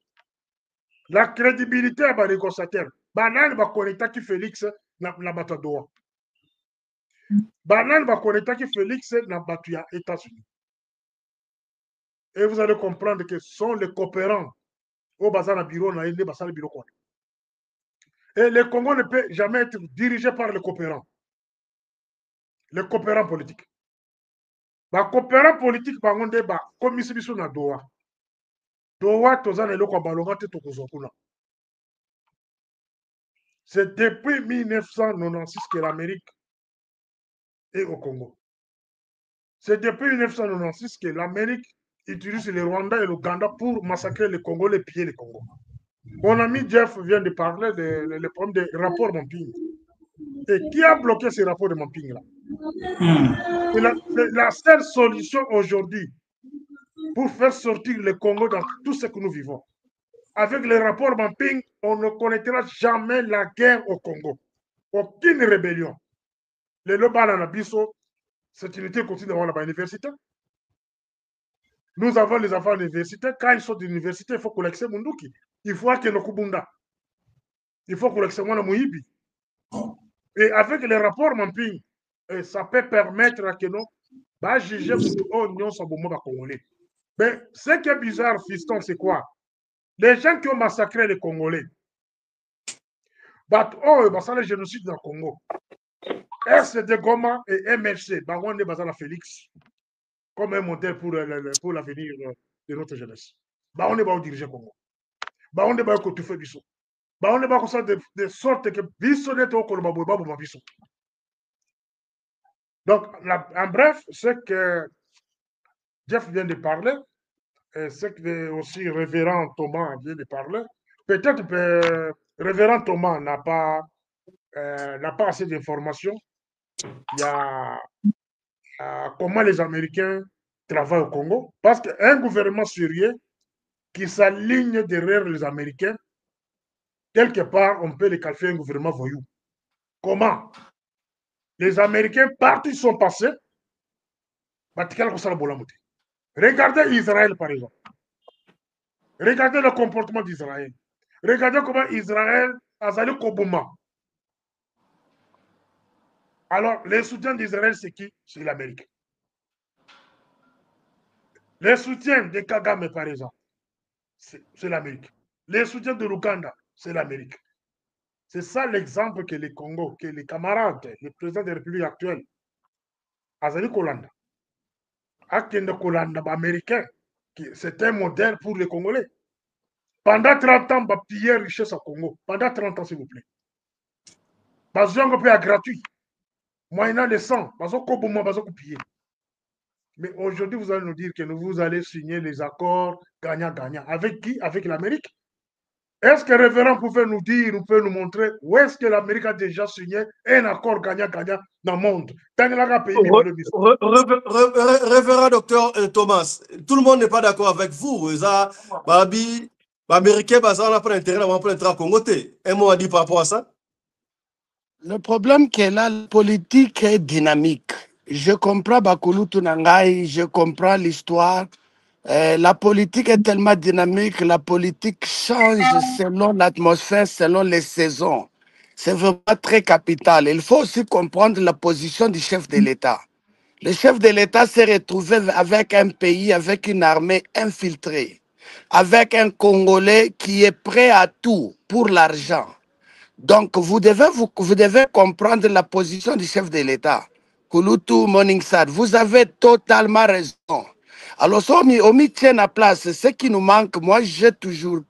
La crédibilité va négociateur. Banane va connecter qui Félix na bateau Doha. Banane va connecter qui Félix na bateau États-Unis. Et vous allez comprendre que ce sont les coopérants au bazar bureau na ile basal bureau quoi. Et le Congo ne peut jamais être dirigé par les coopérants. Les coopérants politiques. Les coopérants politiques, comme ici, ils sont à Doha. Doha, c'est depuis 1996 que l'Amérique est au Congo. C'est depuis 1996 que l'Amérique utilise le Rwanda et l'Ouganda pour massacrer les Congolais et piller les Congo. Mon ami Jeff vient de parler des problèmes des rapports Mamping. Et qui a bloqué ces rapports de Mamping-là? La seule solution aujourd'hui pour faire sortir le Congo dans tout ce que nous vivons. Avec les rapports Mamping, on ne connaîtra jamais la guerre au Congo. Aucune rébellion. Les Loba Nanabiso, cette unité continue d'avoir la université. Nous avons les enfants de l'université. Quand ils sont de l'université, il faut collecter Munduki. Il faut que nos Kubunda. Il faut collecter Mwana Mouibi. Et avec les rapports Mamping, ça peut permettre que nous juger l'Union Congolais. Mais ce qui est bizarre, fiston, c'est quoi? Les gens qui ont massacré les Congolais, c'est le génocide dans le Congo. SD Goma et MFC, Baronde Bazala Félix, comme un modèle pour l'avenir de notre jeunesse. Baronde va diriger le Congo. Baronde va faire biso. Baronde va faire de sorte que biso n'est au Colombo Babu biso. Donc, en bref, ce que Jeff vient de parler, et ce que aussi Révérend Thomas vient de parler, peut-être que Révérend Thomas n'a pas assez d'informations. Il y a comment les Américains travaillent au Congo. Parce qu'un gouvernement sérieux qui s'aligne derrière les Américains, quelque part, on peut les qualifier un gouvernement voyou. Comment? Les Américains, partout ils sont passés, regardez Israël, par exemple. Regardez le comportement d'Israël. Regardez comment Israël a allé Kobuma. Alors, les soutiens d'Israël, c'est qui? C'est l'Amérique. Les soutiens de Kagame, par exemple, c'est l'Amérique. Les soutiens de l'Ouganda, c'est l'Amérique. C'est ça l'exemple que les Congo, que les camarades, les présidents des républiques actuelles, Azali Kolanda, Akende Kolanda, américain, c'est un modèle pour les Congolais. Pendant 30 ans, on a pillé richesse au Congo. Pendant 30 ans, s'il vous plaît. Bazouang a gratuit. Moyennant les 100, Bazouang a pillé. Mais aujourd'hui, vous allez nous dire que vous allez signer les accords gagnant-gagnant. Avec qui? Avec l'Amérique. Est-ce que le révérend pouvait nous dire, ou peut nous montrer où est-ce que l'Amérique a déjà signé un accord gagnant-gagnant dans le monde? Révérend docteur Thomas, tout le monde n'est pas d'accord avec vous. Les Américains n'ont pas intérêt à entrer au Congo. Un mot à dire par rapport à ça? Le problème est là, la politique est dynamique. Je comprends Bakulu Tunangai, je comprends l'histoire. La politique est tellement dynamique, la politique change selon l'atmosphère, selon les saisons. C'est vraiment très capital. Il faut aussi comprendre la position du chef de l'État. Le chef de l'État s'est retrouvé avec un pays, avec une armée infiltrée, avec un Congolais qui est prêt à tout pour l'argent. Donc, vous devez comprendre la position du chef de l'État. Kulutu Morningstar, vous avez totalement raison. Alors, si on met en place, ce qui nous manque, moi, j'ai toujours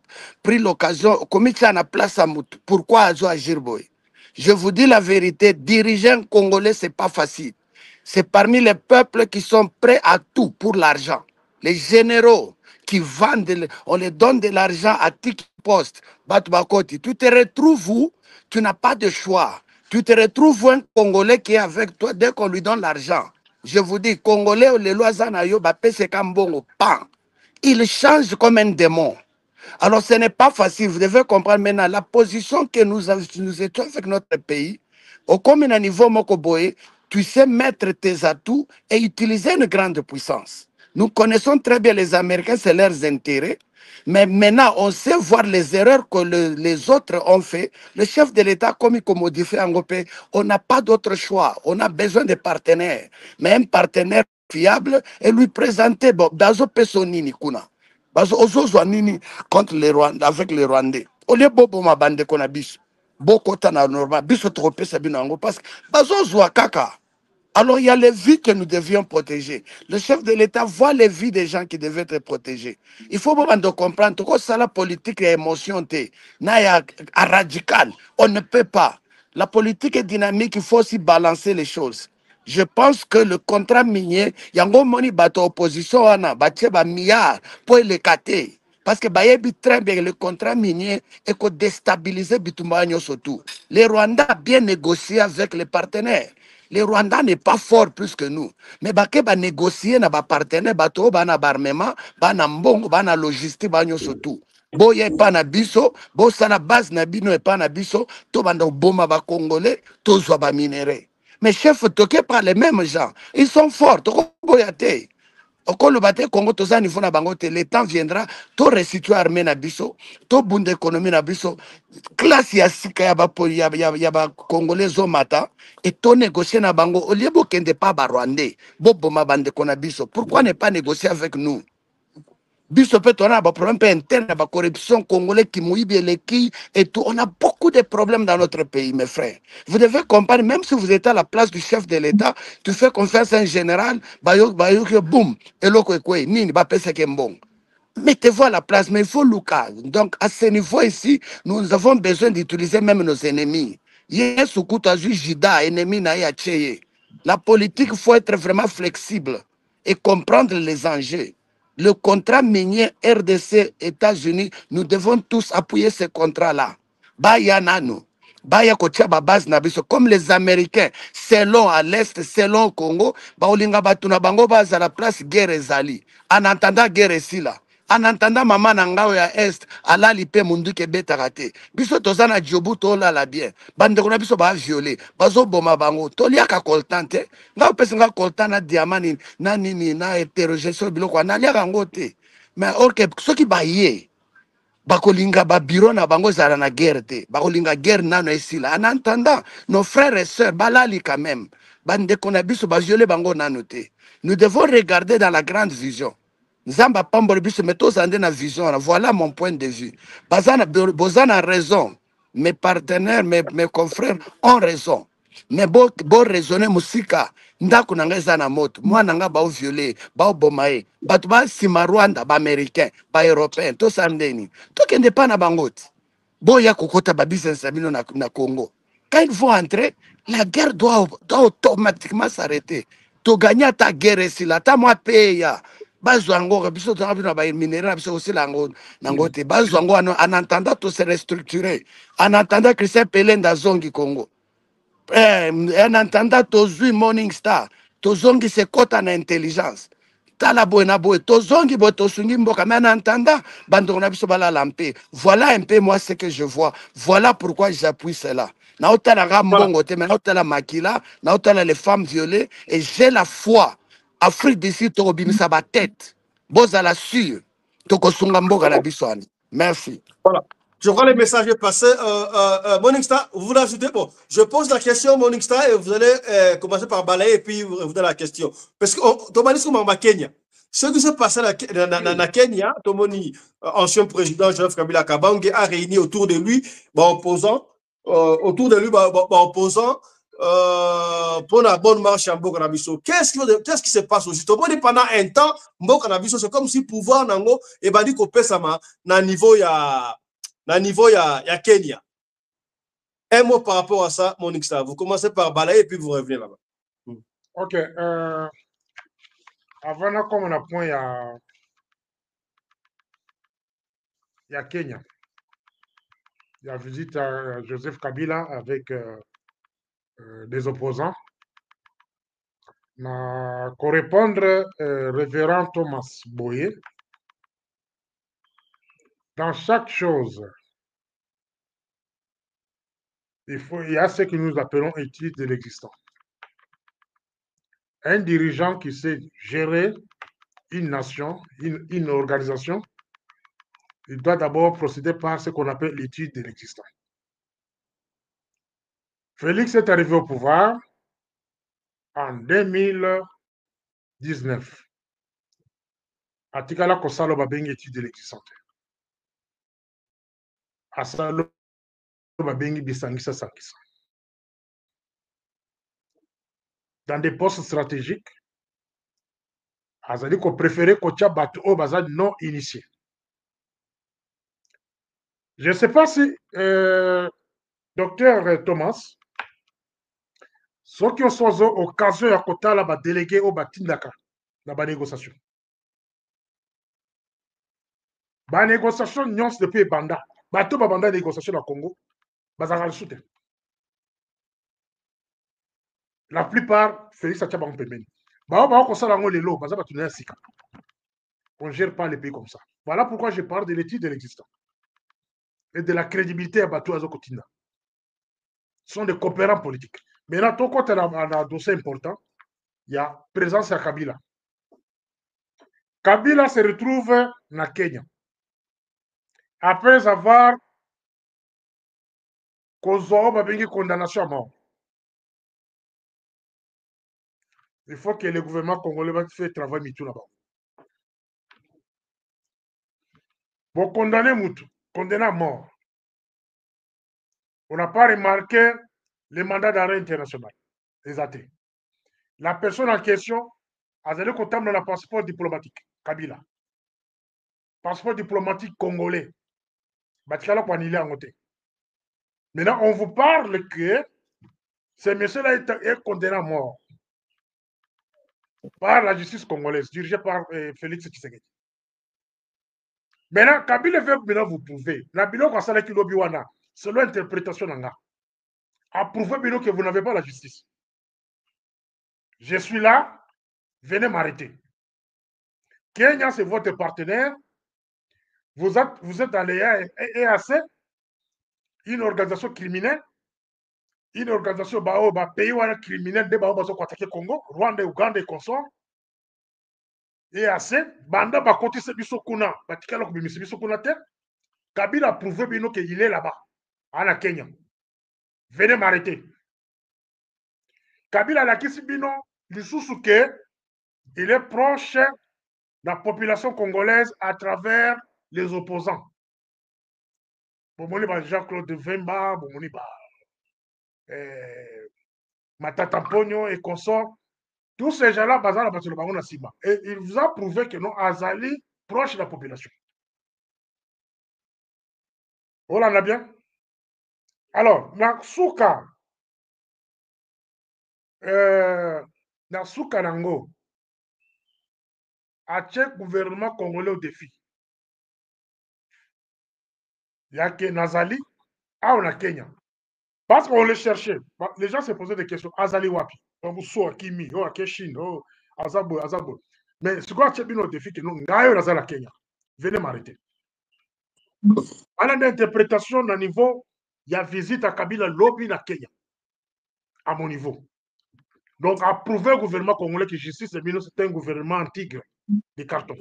pris l'occasion, qu'on mette en place à Moutou. Pourquoi agir, boy? Je vous dis la vérité, diriger un Congolais, c'est pas facile. C'est parmi les peuples qui sont prêts à tout pour l'argent. Les généraux qui vendent, on les donne de l'argent à titre poste. Batubakoti, tu te retrouves où? Tu n'as pas de choix. Tu te retrouves où un Congolais qui est avec toi dès qu'on lui donne l'argent. Je vous dis, Congolais, les lois Zanayo, c'est Kambongo, pan. Il change comme un démon. Alors ce n'est pas facile. Vous devez comprendre maintenant la position que nous étions avec notre pays. Au comme un niveau Mokoboé, tu sais mettre tes atouts et utiliser une grande puissance. Nous connaissons très bien les Américains, c'est leurs intérêts. Mais maintenant, on sait voir les erreurs que les autres ont fait. Le chef de l'État, comme il modifie en Europé, on n'a pas d'autre choix. On a besoin de partenaires. Mais un partenaire fiable et lui présenter Dazo Pesonini Kuna. Parce que nini contre les Rwandais, avec les Rwandais. Au lieu de ma bande qu'on a bis, beaucoup de normal, bis trompé sabinango parce que bazo kaka. Alors il y a les vies que nous devions protéger. Le chef de l'État voit les vies des gens qui devaient être protégés. Il faut comprendre que ça la politique et émotion radical. On ne peut pas. La politique est dynamique, il faut aussi balancer les choses. Je pense que le contrat minier, yango moni bato opposition wana, batie ba milliard pour le cater. Parce que bayebi très bien le contrat minier est que déstabiliser Bitumba surtout. Les Rwandais ont bien négocié avec les partenaires. Les Rwandais n'est pas fort plus que nous. Mais bake ba négocier na ba partenaire bato bana barmement, bana mbongo, bana logistique banyo surtout. Boye pa na biso, bo sana base na bino e pa na biso, to banda boma ba congolais, to zwa ba minéraux. Mes chefs toqués par les mêmes gens. Ils sont forts. Congo, le temps viendra, tout restituer armée na biso, tout bund économie na biso, classe ya sika ya ba congolais zo mata, et tout négocier na bango, au lieu de kende pas ba rwandais, bo boma bande kona biso. Pourquoi ne pas négocier avec nous? Biso peut on a des problèmes internes, la corruption congolais qui mouille les qui et tout. On a beaucoup de problèmes dans notre pays, mes frères. Vous devez comprendre, même si vous êtes à la place du chef de l'État, tu fais confiance à un général, boum, et l'autre quoi, nini, bah pèse bon. Mettez-vous à la place, mais il faut Lucas. Donc, à ce niveau ici, nous avons besoin d'utiliser même nos ennemis. Yes, Jida, ennemi na ya tcheye. La politique, il faut être vraiment flexible et comprendre les enjeux. Le contrat minier RDC, États-Unis, nous devons tous appuyer ce contrat-là. Bayanano. Baya kotia ba base na biso comme les Américains selon à l'est selon au Congo ba olinga batuna bango base à la place guerre ezali en entendant guerre sila en entendant maman na ngao ya est alali pe mundu ke betaka te biso tozana jobu to la bien bande kona biso ba violer bazo boma bango toliaka coltan te ngao pesa nga coltan na diamant na nini na interrogation biloko na lia ngo te mais orke soki ba ye bakolinga ba bureau na bango zara na guerre te bakolinga guerre nano esila en attendant nos frères et sœurs balali quand même bande kona biso ba violer bango nano te. Nous devons regarder dans la grande vision. Nzamba pambole biso meto zande na vision. Voilà mon point de vue. Bozana raison. Mes partenaires, mes confrères ont raison. Mais bon raisonner musika ndako nanga eza na moto mwana nga bao violer bao bomae bato ba sima Rwanda ba américain ba européen to sandeni to kende pa na bangoti boya kokota ba business bino na Congo. Quand ils vont entrer, la guerre doit automatiquement s'arrêter. To gagner ta guerre ici là ta moi paye bazwango biso to na ba minéral biso aussi lango nangote bazwango en attendant to se restructurer en attendant que c'est Pelenda zongi Congo. En entendant tozui Morning Star, tozongi se kota na intelligence. Tala boy na boy, tozongi boy tosungi mboka, mais en entendant, bandon na biso bala lampe. Voilà un peu moi ce que je vois. Voilà pourquoi j'appuie cela. Na otala rambongo te, mais na otala makila, na otala les femmes violées, et j'ai la foi. Afrique d'ici, tokobimisa ba tête. Boza la sûre. Tokosunga mboka na biso ani. Merci. Voilà. Je crois que le message est passé. Morningstar, vous voulez ajouter? Bon, je pose la question, Morningstar, et vous allez commencer par balayer et puis vous donnez la question. Parce que Tomanis comme en Kenya. Ce qui s'est passé dans Kenya, Tomoni, ancien président Joseph Kabila Kabange, a réuni autour de lui, opposant, pour la bonne marche en Mboka Nabiso. Qu'est-ce qui se passe aussi? Pendant un temps, Mboka Nabiso, c'est comme si pouvoir nango et badi ko pesama na niveau ya Kenya. Un mot par rapport à ça, Morningstar. Vous commencez par balayer et puis vous revenez là-bas. Ok. Avant, comme on a point, il y a Kenya. Il y a visite à Joseph Kabila avec des opposants. Pour répondre, révérend Thomas Boye, dans chaque chose, il y a ce que nous appelons étude de l'existant. Un dirigeant qui sait gérer une nation, une organisation, il doit d'abord procéder par ce qu'on appelle l'étude de l'existant. Félix est arrivé au pouvoir en 2019. Atikala Kosalo Babengi étude de l'existant. Asalo Babengi Bisangisa Sangisa. Dans des postes stratégiques, Azali ko préféré Kocha Bato o Bazad non initié. Je ne sais pas si Docteur Thomas, Ceux qui ont occasion à côté là, délégué au Batindaka, dans la négociation. La négociation, nuance depuis Banda. Bateau Banda négociation au Congo, bazar le soutien. La plupart, Félix Achaba en pemeni. On ne gère pas les pays comme ça. Voilà pourquoi je parle de l'étude de l'existant et de la crédibilité à Batou Azokotina. Ce sont des coopérants politiques. Maintenant, ton côté, un dossier important, il y a présence à Kabila. Kabila se retrouve na Kenya. Après avoir causé une condamnation à mort. Il faut que le gouvernement congolais fasse le travail mitou là-bas. Bon, condamner Moutou, condamner à mort. On n'a pas remarqué le mandat d'arrêt international. Les athées. La personne en question a allé comptable dans le passeport diplomatique, Kabila. Passeport diplomatique congolais. Maintenant, on vous parle que ce monsieur-là est condamné à mort par la justice congolaise, dirigée par Félix Tshisekedi. Maintenant, Kabila veut maintenant vous prouver. La bilan selon l'interprétation a prouvé que vous n'avez pas la justice. Je suis là, venez m'arrêter. Kenya, c'est votre partenaire. Vous êtes dans l'EAC, une organisation criminelle, une organisation pays criminelle de attaquer Congo, Rwanda, Ouganda et consorts. EAC, banda bakoti se biso kuna, batikala kubimisa biso kuna te. Kabila a prouvé qu'il est là-bas, en Kenya. Venez m'arrêter. Kabila a dit bino, il est proche de la population congolaise à travers les opposants. Bomoni ba Jean-Claude Vemba, bomoni ba Matata Pogno et consorts. Tous ces gens-là, et il vous a prouvé que non, Azali proche de la population. On en a bien. Alors, Nasuka Nango a le gouvernement congolais au défi. Il y a que Nazali, on a Kenya. Parce qu'on les cherchait. Les gens se posaient des questions. Azali Wapi, Kimi, Chine, Azabo. Mais ce qu'on a fait au défi, que nous, Nazali Kenya. Venez m'arrêter. À l'interprétation, au niveau, il y a visite à Kabila Lobby à Kenya. À mon niveau. Donc, à prouver au gouvernement congolais que justice, c'est un gouvernement anti-tigre des cartons.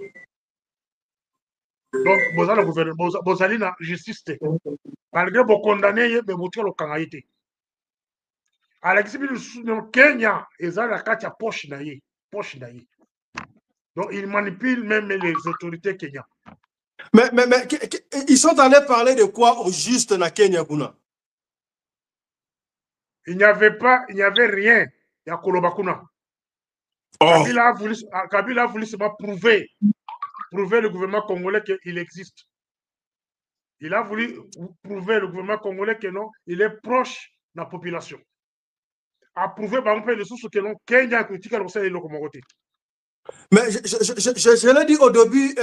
Donc, vous allez le gouvernement, vous allez la justice. Malgré vos condamnés, vous allez le Kangaïté. À l'exhibition Kenya, ils ont la carte à poche naïe. Donc, ils manipulent même les autorités kenyans. Mais ils sont allés parler de quoi au juste na Kenya kuna? Il n'y avait rien. Il y a Kolobakuna. Kabila a voulu seulement prouver le gouvernement congolais qu'il existe. Il a voulu prouver le gouvernement congolais que non, il est proche de la population. A prouvé par exemple les sources que non, Kenya critique le conseil de l'Okomogoté. Mais je l'ai dit au début,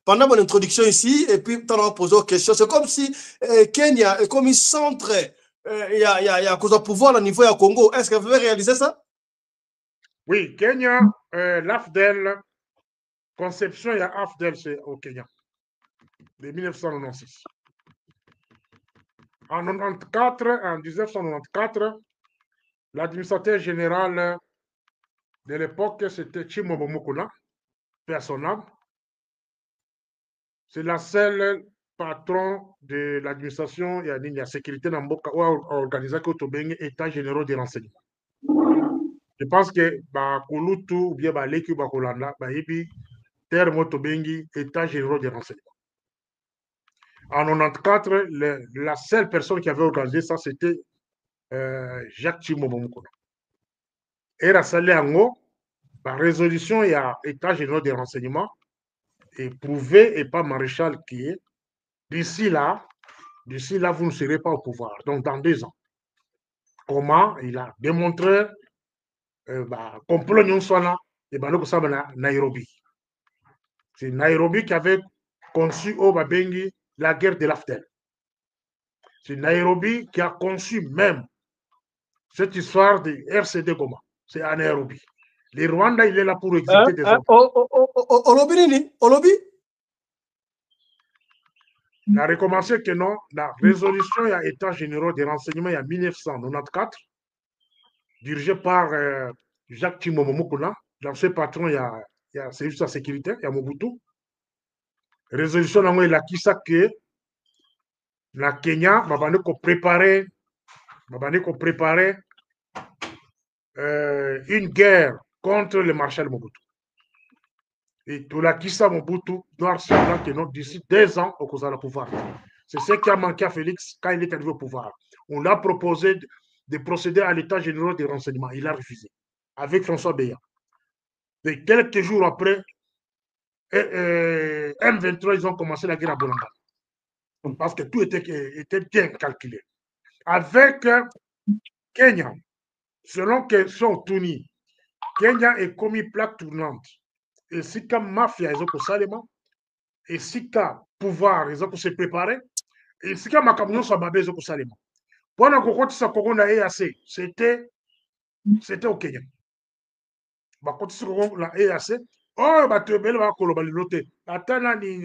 pendant mon introduction ici, et puis tu as posé aux questions, c'est comme si Kenya est comme un centre, il y a cause de pouvoir au niveau du Congo. Est-ce que vous pouvez réaliser ça? Oui, Kenya, l'AFDEL, conception, il y a AFDEL au Kenya, de 1996. En 1994, l'administrateur général de l'époque, c'était Chimobo Mukuna, personnel. C'est la seule patron de l'administration et de la sécurité dans Mboka ou organisé que Tobeng État généraux des renseignements. Je pense que Kolutu ou bien Leki ou Kolanda, terme Tobengi État généraux des renseignements. En 1994, la seule personne qui avait organisé ça, c'était Jacques Chimobo Mukuna. Et la salle en par résolution, il y a État général des renseignements et prouvé et pas maréchal qui est. D'ici là, vous ne serez pas au pouvoir. Donc, dans 2 ans. comment il a démontré complot non soit là et Nairobi. C'est Nairobi qui avait conçu Obabengi la guerre de l'Aftel. C'est Nairobi qui a conçu même cette histoire de RCD Goma. C'est à Nairobi. Le Rwanda, il est là pour exécuter des ordres. Olobi? On a recommencé que non, la résolution et État généraux des renseignements en 1994, dirigée par Jacques Chimomomokuna, dans ce patron, il y a service de sécurité, il y a Mobutu. Résolution, il a qui ça que la Kenya va préparer une guerre contre le maréchal Mobutu. Et tout la Kissa Mobutu doit se dire que d'ici 2 ans, on causera le pouvoir. C'est ce qui a manqué à Félix quand il est arrivé au pouvoir. On l'a proposé de procéder à l'état général des renseignements. Il a refusé. Avec François Beya. Et quelques jours après, M23, ils ont commencé la guerre à Bolanda. Parce que tout était bien calculé. Avec Kenya, selon que son Touni, Kenya est commis plaque tournante. Et si comme mafia, ils ont pour Salema, et si comme pouvoir, ils ont pour se préparer, et si comme Makamounon soit babé, ils ont pour Salema. Pendant qu'on ça qu'on a EAC, c'était au Kenya. Quand on la EAC, oh, bah tu es belle, bah koloba lilote. Attends, ni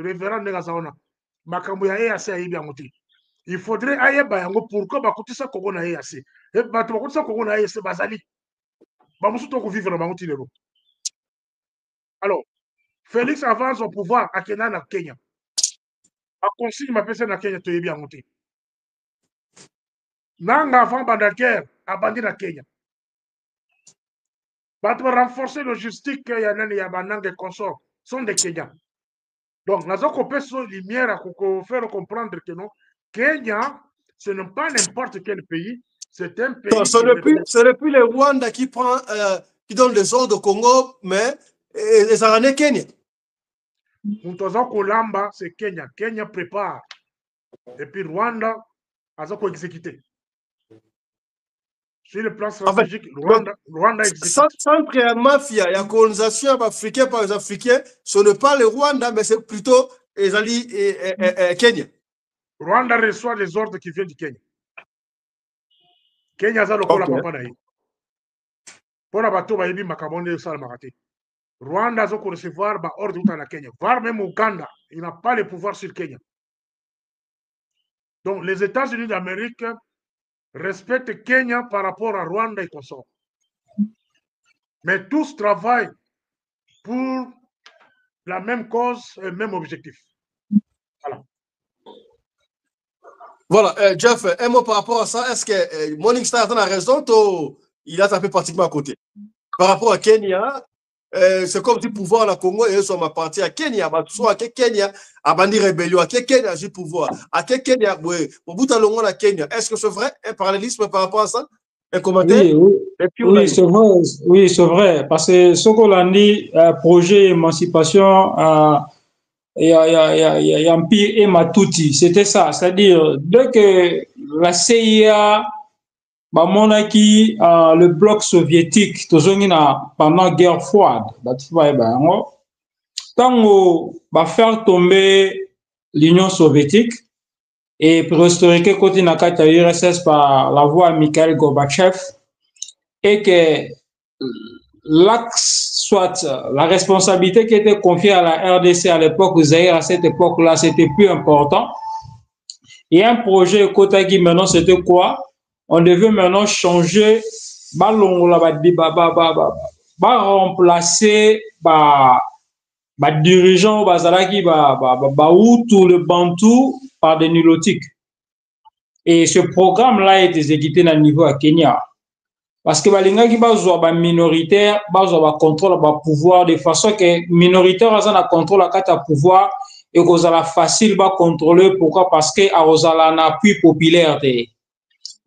révérend Negazaona, Makamouya EAC a bien monté. Il faudrait ailleurs bayango pourquoi bah quand ça qu'on a EAC. Et bah tu vois ça qu'on a EAC bazali. Bah nous sommes vivre dans Mouti Lero. Alors, Félix avance au pouvoir à Kenya. A consigne ma personne à Kenya, tu es bien monté. Nanga avant Bandaker, a bandit à Kenya. Pour renforcer la logistique, il y a des consorts, sont des Kenyans. Donc, nous avons une lumière à faire comprendre que non, Kenya, ce n'est pas n'importe quel pays, c'est un pays. Ce n'est plus le Rwanda qui donne les ordres au Congo, mais ça en est Kenya. C'est Kenya. Kenya prépare. Et puis Rwanda a exécuté. Sur le plan stratégique, en fait, Rwanda exécute. Centre et mafia, il y a colonisation africaine par les Africains, ce n'est pas le Rwanda, mais c'est plutôt Kenya. Rwanda reçoit les ordres qui viennent du Kenya. Kenya a le papa d'ailleurs. Pour la bateau, il y a Makabonde Salmarate. Rwanda a recevoir l'ordre de la Kenya. Voire même Ouganda, il n'a pas le pouvoir sur Kenya. Donc, les États-Unis d'Amérique respectent Kenya par rapport à Rwanda et consorts. Mais tous travaillent pour la même cause et le même objectif. Voilà. Voilà, Jeff, un mot par rapport à ça. Est-ce que Morning Star a raison ou il a tapé pratiquement à côté? Par rapport à Kenya, c'est comme si le pouvoir à la Congo et sont partis à Kenya. Soit à Kenya, à Bandi Rébellion, à Kenya, j'ai pouvoir. À Kenya, oui, au bout de la Kenya. Est-ce que c'est vrai? Un parallélisme par rapport à ça? Un commentaire? Oui, c'est vrai. Oui, c'est vrai. Parce que ce qu'on a dit, projet émancipation, il y a un pire et Matuti. C'était ça. C'est-à-dire, dès que la CIA, le bloc soviétique, pendant la guerre froide, tant on va faire tomber l'Union soviétique et pour restaurer que côté Nakata URSS par la voix de Mikhail Gorbatchev, et que l'axe, soit la responsabilité qui était confiée à la RDC à l'époque, Zaïre à cette époque-là, c'était plus important. Et un projet Kotagi maintenant, c'était quoi? On devait maintenant changer, remplacer dirigeants tout le Bantou par des Nilotiques. Et ce programme-là est exécuté dans le niveau à Kenya. Parce que les minoritaires contrôlent le pouvoir de façon que minoritaires ont un contrôle à quatre pouvoir et que ça facile à contrôler. Pourquoi? Parce que a un appui populaire.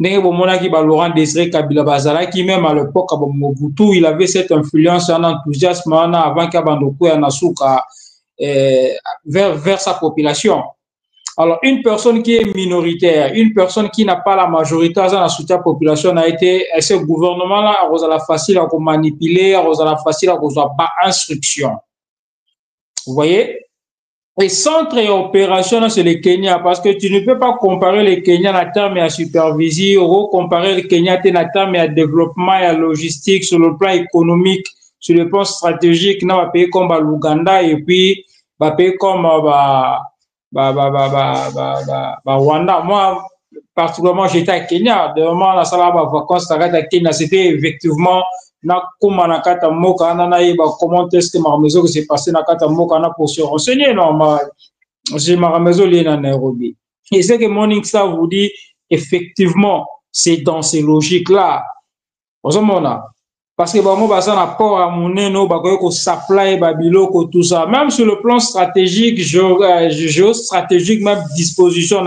Laurent Désiré Kabila Bazala qui même à l'époque Mobutu il avait cette influence, un enthousiasme avant qu'Abandokou et Nasuka vers sa population. Alors, une personne qui est minoritaire, une personne qui n'a pas la majorité dans la soutien de la population a été, ce gouvernement-là, a la facile à manipuler, a la facile à pas instruction. Vous voyez? Et centre et opération, c'est le Kenya, parce que tu ne peux pas comparer le Kenya en termes de supervision, comparer le Kenya en termes de développement et logistique sur le plan économique, sur le plan stratégique, dans un pays comme l'Ouganda et puis un pays comme Rwanda. Moi, particulièrement, j'étais à Kenya. Devant la salle de vacances, à Kenya, c'était effectivement comment est-ce que ma maison s'est passé pour se renseigner. Non, j'ai ma maison à Nairobi. Et c'est que Morningstar vous dit, effectivement, c'est dans ces logiques-là. Parce que moi, ça n'a pas à mon supply, tout ça. Même sur le plan stratégique, géostratégique, même disposition,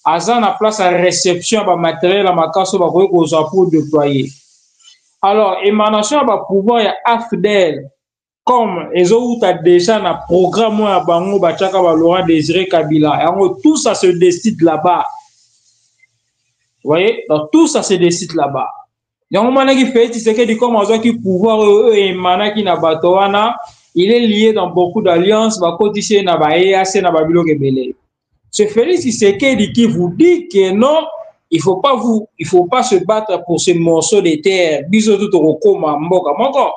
Azan a place à réception de matériel à ma casse pour déployer. Alors, émanation va pouvoir y AFDEL comme les autres déjà un programme à Bango Bachaka Laurent Désiré Kabila. Et tout ça se décide là-bas. Vous voyez? Donc, tout ça se décide là-bas. Il y a un moment qui fait, c'est que comme on qui pouvoir émaner qui n'a pas il est lié dans beaucoup d'alliances, va cotiser na ba EAC na ba bilo gebele. Ce Félix Tshisekedi qui vous dit que non, il faut pas se battre pour ces morceaux de terre. Biso tout au coma mboka moko.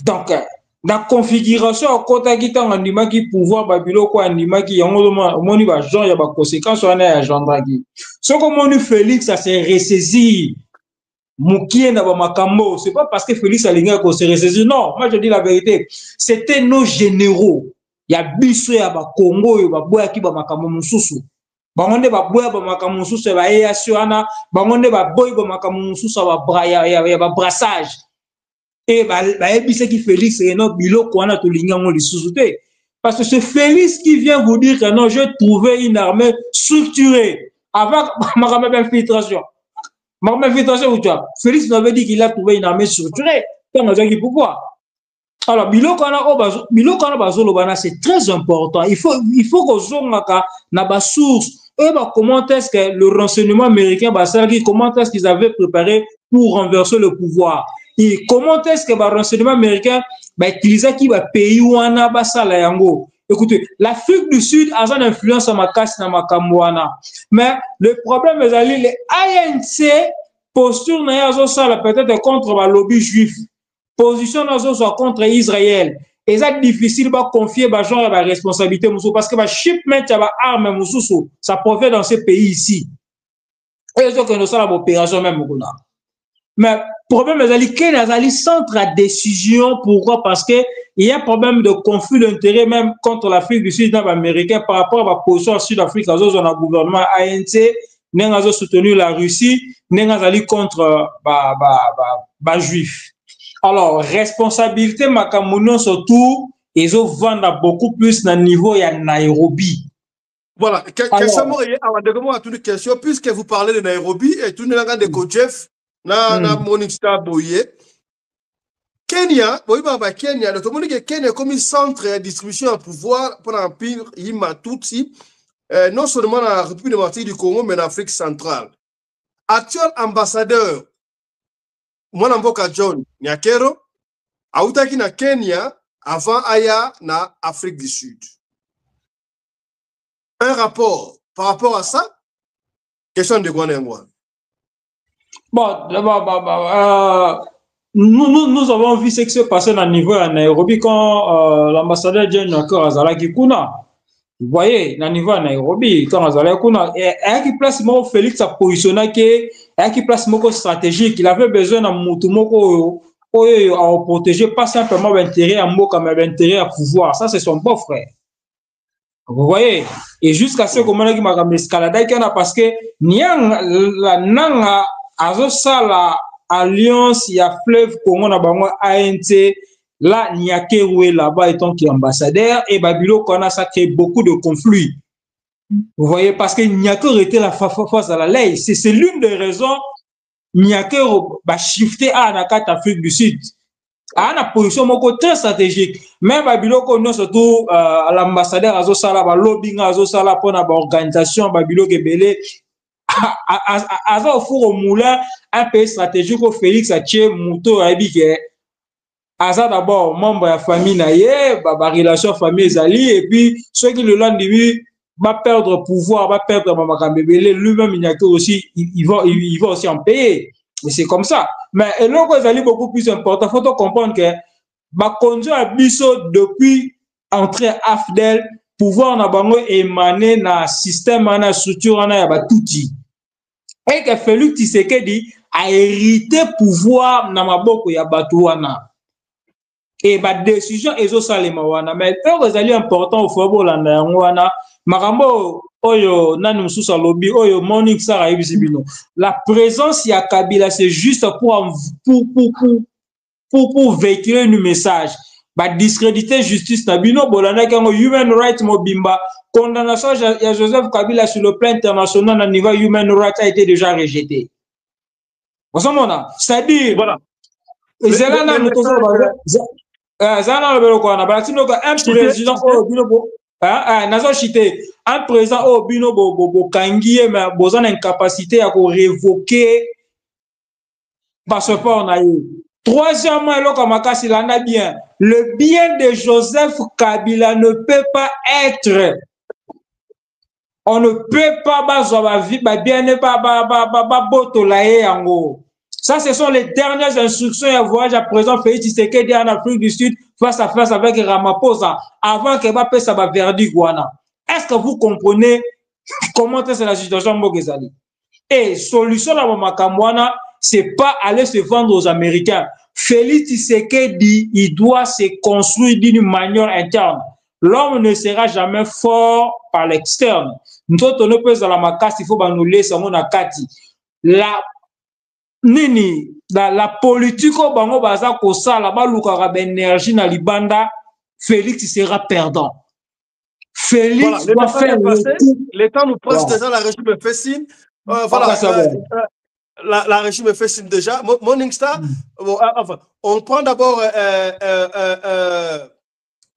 Donc, la configuration au côté qui t'a andima qui pouvoir babilo ko andima qui yango moni ba genre ya ba conséquences on a agenda qui. Ce que moni Félix ça s'est ressaisi. Mukie na ba makambo, c'est pas parce que Félix Alinga ko s'est ressaisi. Non, moi je dis la vérité. C'était nos généraux. Il y a biso ya ba Congo yo ba boya ki ba makambo mususu. Bangonde ba boya ba makambo mususu ba easiana, bangonde ba boy ba makambo mususu ba braya ya ba brassage. Et ce qui Félix et non bilo ko na to lingango lisusu te. Parce que c'est Félix qui vient vous dire que non, j'ai trouvé une armée structurée avec ma infiltration. Ma infiltration ou tu vois. Félix m'avait dit qu'il a trouvé une armée structurée. Pourquoi? Alors, c'est très important. Il faut que na source. Comment est-ce que le renseignement américain, comment est-ce qu'ils avaient préparé pour renverser le pouvoir? Et comment est-ce que le renseignement américain va utiliser qui va payer ou en basala yango? Écoutez, l'Afrique du Sud a une influence à ma casse na makamwana. Mais le problème est que les ANC posture peut-être contre le lobby juif. Position soit contre Israël. Et c'est difficile de confier genre la responsabilité parce que le shipment de armes ça profite dans ces pays ici. Et c'est que nous sommes l'opération même. Mais le problème est qu'il y a un centre à décision. Pourquoi? Parce qu'il y a un problème de conflit d'intérêt même contre l'Afrique du Sud américain par rapport à la position en Sud-Afrique. Dans le gouvernement ANC, nous avons soutenu la Russie, nous avons contre les Juifs. Alors, responsabilité, Makamono surtout, ils vendent beaucoup plus dans le niveau de Nairobi. Voilà, puisque vous parlez de Nairobi et tout le monde de Kojef, na Morningstar Boye, Kenya, Kenya, le monde que Kenya comme un centre de distribution à pouvoir pour l'empire Yima Tutsi, non seulement dans la République démocratique du Congo, mais en Afrique centrale. Actuel ambassadeur, Mwanamboka John Nyakero, autaki na Kenya avant aya na Afrique du Sud. Un rapport par rapport à ça? Question de Gwanengwa. Bon, nous avons vu ce qui s'est passé dans le niveau à Nairobi quand l'ambassadeur John Nyakero Azalaki Kuna. Vous voyez, dans le niveau à Nairobi, quand Azalaki Kuna, et à qui place Félix a positionné qui place moko stratégique, il avait besoin d'un moutoumoko à protéger pas simplement l'intérêt à Moka, mais l'intérêt à pouvoir. Ça, c'est son beau-frère. Vous voyez? Et jusqu'à ce que moi, qui m'a escaladé, parce que la nanga, la alliance, il y a fleuve Congo, na bango ANC, là, Nyakero est là-bas étant qui est ambassadeur, et Babilo, qu'on a ça crée beaucoup de conflits. Vous voyez, parce que Nyakero était la face à la ley. C'est l'une des raisons Nyakero va shifter à Nakat Afrique du Sud. a une position très stratégique. Même Babiloko, nous surtout l'ambassadeur Azosala, lobbying Azosala pour l'organisation Babiloko Belé, Azo au four au moulin, un pays stratégique au Félix Aché, Mouto, Abike. Aza d'abord membre de la famille naïe, relation famille Zali, et puis ceux qui le lendemain va perdre pouvoir, va perdre Mamakambébélé, lui-même il y a que aussi, il va aussi en payer. Mais c'est comme ça. Mais l'autre Zali beaucoup plus important, il faut comprendre que Bakonzo a biso depuis entrée AFDEL, pouvoir na bango émaner na système, na structure, na batouti. Et que Félix Tshisekedi a hérité pouvoir na maboko ya batouana. Et ma décision est au salima wana mais c'est important au fobo landa wana makambo oyo nanu mususa lobby oyo morning sara ibisibino la présence ya Kabila c'est juste pour véhiculer un message ba discréditer justice na bino bolanda kango human rights mobimba condamnation ya Joseph Kabila sur le plan international à niveau human rights a été déjà rejeté. C'est-à-dire voilà un président un président au bino bokangie mais besoin d'incapacité à révoquer passeport na yo. Troisièmement, bien, le bien de Joseph Kabila ne peut pas être, on ne peut pas ça, ce sont les dernières instructions et voyage à présent Félix Tshisekedi en Afrique du Sud face à face avec Ramaphosa avant que Mbappé ça va verdict Guana. Est-ce que vous comprenez comment c'est la situation Mbogezali? Et solution à Makamwana, c'est pas aller se vendre aux Américains. Félix Tshisekedi, il doit se construire d'une manière interne. L'homme ne sera jamais fort par l'externe. Nous autres, on peut dans la macasse, il faut nous laisser mon akati. La politique au bango baza ko sala ba luka ba énergie na libanda Félix sera perdant. Félix voilà, va faire le temps nous presse déjà la régime fait signe. Voilà, la régime fait signe déjà. Morning Star, bon, enfin, on prend d'abord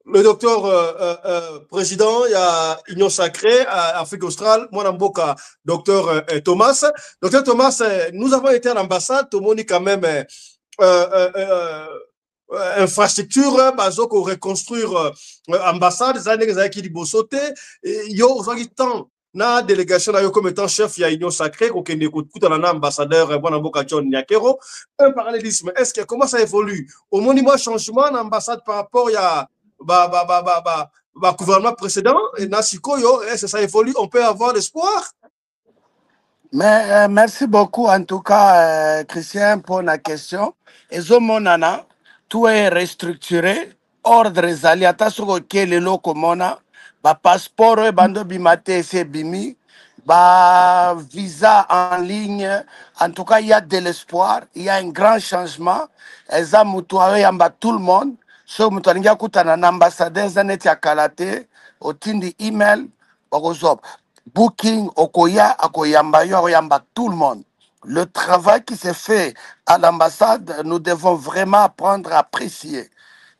le docteur président, il y a Union Sacrée, Afrique australe, moi Namboka, docteur Thomas. Docteur Thomas, nous avons été à l'ambassade, tout le monde quand même infrastructure, bazoko reconstruire ambassade, les années qui dit sauté, yo, temps, na délégation comme étant chef, il y a Union Sacrée, qui est ambassadeur, moi Namboka John Nyakero. Un parallélisme, est-ce que comment ça évolue? Au monument changement, l'ambassade par rapport à gouvernement précédent et Nasikoyo, est-ce que ça évolue? On peut avoir l'espoir? Mais merci beaucoup en tout cas Christian pour la question. Et Zomonana, tout est restructuré, ordre zali atasoko kele loko mona, ba passeport bando bimate c'est bimi, ba visa en ligne. En tout cas, il y a de l'espoir, il y a un grand changement. Eza mutuawe yamba tout le monde. So mutalingia kutana na ambassadeur zaneti ya kalate otindi email okozop booking okoya akoyamba yo akoyamba tout le monde. Le travail qui s'est fait à l'ambassade, nous devons vraiment apprendre à apprécier.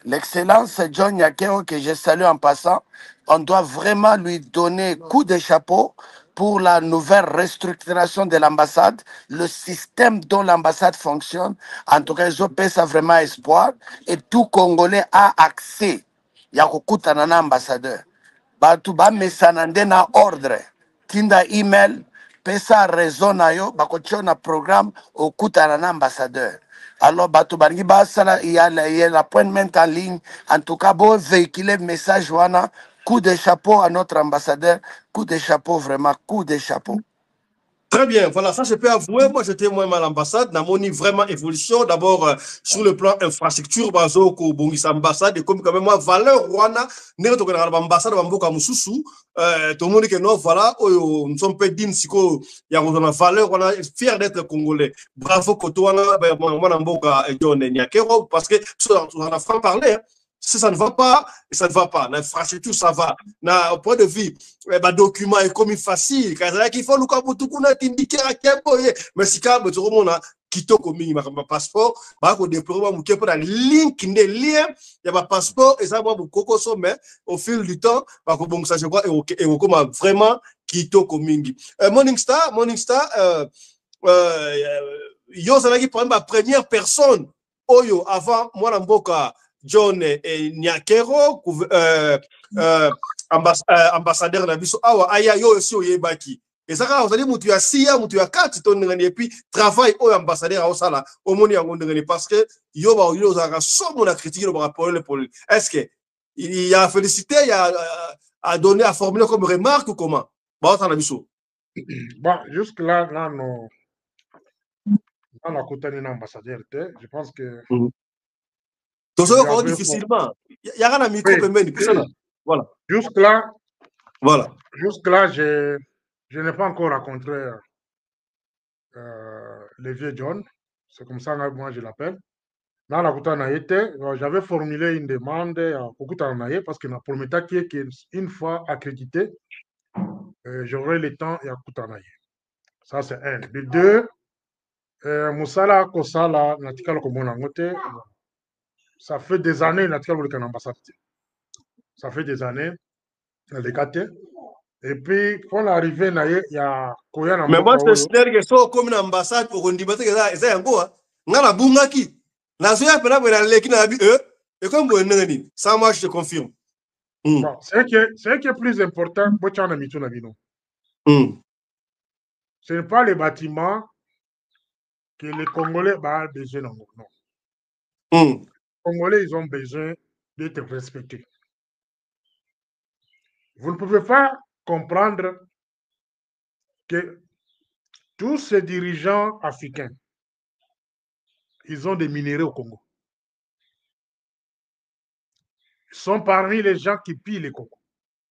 L'excellence John Nyakero, que je salue en passant, on doit vraiment lui donner coup de chapeau pour la nouvelle restructuration de l'ambassade, le système dont l'ambassade fonctionne. En tout cas, je pèse vraiment espoir et tout Congolais a accès. Il y a beaucoup d'ambassadeurs. Batu ba mesanande na ordre. Tinda email, pesa raison na yo, bakocho na programme au kutana na ambassadeur. Alors, batu bangi basala, il y a l'appointment en ligne. En tout cas, bon véhiculer message wana. Coup de chapeau à notre ambassadeur. Coup de chapeau, vraiment, coup de chapeau. Très bien, voilà, ça je peux avouer, moi j'étais moi-même à l'ambassade, n'a moni vraiment évolution, d'abord sur le plan infrastructure, bazo ko bongisa ambassade, et comme quand même moi valeur rwana, n'est to kana ambassade bamboka mususu, tout le monde que non, voilà, nous sommes pas dignes siko, il y a une valeur, on est fier d'être congolais. Bravo Kotoana, moi namboka John Nyakero, parce que on a franc parler, si ça ne va pas, ça ne va pas. L'infrastructure, ça va. Au point de vue, le document est comme facile. Il faut le cas pour tout indiquer à quel point. Mais si quand kitoko mingi makamba passeport ba ko déplorer mu kepo na link ne lien ya ba passeport et ça moi beaucoup sommet au fil du temps ba ko bongisa je crois et comme vraiment kitoko mingi Morning Star yo zalaki par exemple première personne oyo avant moi na mboka John Nyakero ambassadeur na biso awa aya yo aussi oyebaki ezaka ozali mutu ya siya mutu ya kati to ngani et puis travail oyo ambassadeur osala omoni yango ngani parce que yo ba yo zaka somo na critique le rapport le poli est-ce que il y a félicité il y a à donner à formuler comme remarque ou comment ba na biso bon jusque là non dans la côté d'un ambassadeur je pense que toujours difficilement il y a un micro pembeni voilà jusque là voilà jusque là je n'ai pas encore rencontré le vieux John, c'est comme ça moi je l'appelle. Dans la côté j'avais formulé une demande à Kokutanaye parce que la première qui est une fois accrédité, j'aurai le temps à Kokutanaye. Ça c'est un. Le deux, Moussala Kosala Natikal Komonangote, ça fait des années Natikal Volcan ambassade. Ça fait des années, les quatre. Et puis, quand on est arrivé, il y a Koya. Mais moi, je sais que c'est comme une ambassade pour qu'on dise que c'est un go. On a la boumaki. La soya pena pour la leki na bi et comme vous n'avez ça moi je te confirme. Bon, c'est qui est plus important. Ce n'est pas les bâtiments que les Congolais ont besoin. Non. Les Congolais, ils ont besoin d'être respectés. Vous ne pouvez pas comprendre que tous ces dirigeants africains, ils ont des minéraux au Congo. Ils sont parmi les gens qui pillent les Congo.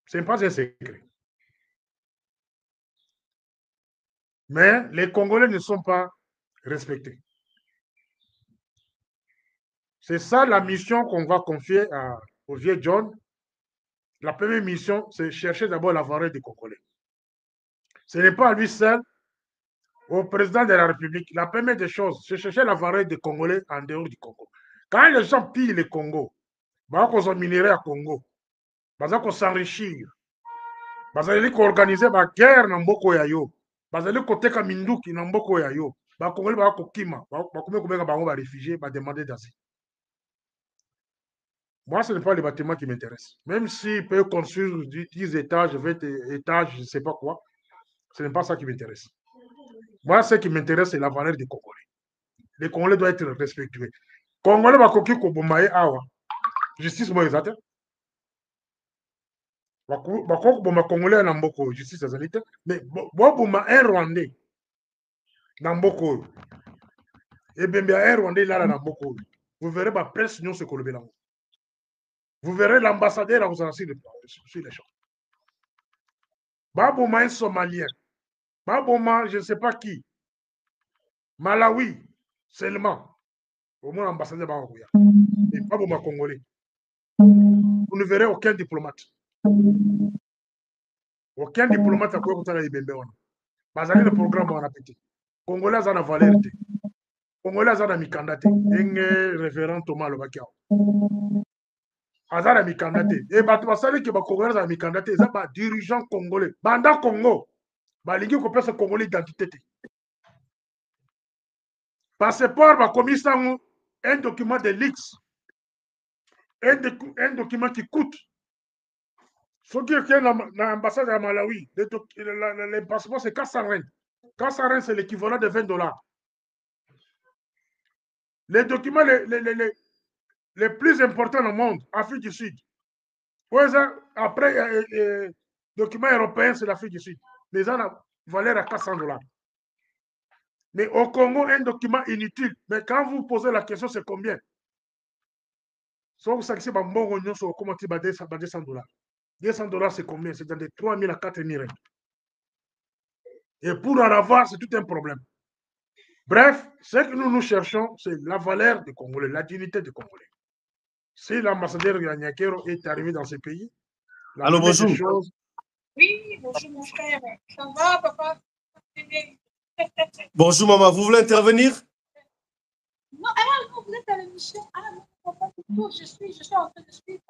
Ce n'est pas un secret. Mais les Congolais ne sont pas respectés. C'est ça la mission qu'on va confier au vieux John. La première mission, c'est chercher d'abord la valeur des Congolais. Ce n'est pas à lui seul, au président de la République. La première des choses, c'est chercher la valeur des Congolais en dehors du Congo. Quand les gens pillent le Congo, ils ont minéré à Congo, ils ont s'enrichir, ils ont organiser la guerre dans Mboko Yayo, ils ont côté Kaminduki dans Mboko Yayo, les Congolais ont réfugiés, ils ont demandé d'asile. Moi, ce n'est pas les bâtiments qui m'intéressent. Même s'ils peuvent construire 10 étages, 20 étages, je ne sais pas quoi, ce n'est pas ça qui m'intéresse. Moi, ce qui m'intéresse, c'est la valeur des Congolais. Les Congolais doivent être respectueux. Congolais, justice, moi, exact. Congolais, justice, mais un Rwandais, Namboko, et bien, un Rwandais, là, Namboko, vous verrez, presse, nous, ce qu'on le vous verrez l'ambassadeur sur les champs. Babouma, un Somalien. Babouma, je ne sais pas qui. Malawi, seulement. Au moins, l'ambassadeur Babouma. Et Babouma, Congolais. Vous ne verrez aucun diplomate. Aucun diplomate à quoi vous avez dit. Bazali le programme en appétit. Congolais, ça n'a valeur. Congolais, ça n'a mis candidat. Un référent Thomas Lobakiao. Azara mi candidaté et batubasali que ba congolais za mi candidaté za ba dirigeant congolais banda Congo ba lingi ko pesa congolais identité passeport ba komisa un document de l'X un document qui coûte ce qui est dans l'ambassade de Malawi le passeport c'est 400 rand 400 rand c'est l'équivalent de $20 les documents les plus importants au monde, Afrique du Sud. Après, documents européens, c'est l'Afrique du Sud. Les gens ont valeur à $400. Mais au Congo, un document inutile. Mais quand vous posez la question, c'est combien? Sauf que c'est un bon rognon sur comment tu vas $200. $200, c'est combien? C'est dans des 3 000 à 4 000 règles. Et pour en avoir, c'est tout un problème. Bref, ce que nous cherchons, c'est la valeur des Congolais, la dignité des Congolais. Si l'ambassadeur Nyakero est arrivé dans ce pays, allô, bonjour. Oui, bonjour mon frère. Ça va, papa? Bonjour, maman. Vous voulez intervenir? Non, ah, vous êtes à l'émission. Ah, non, pas du tout. Je suis en train de suivre.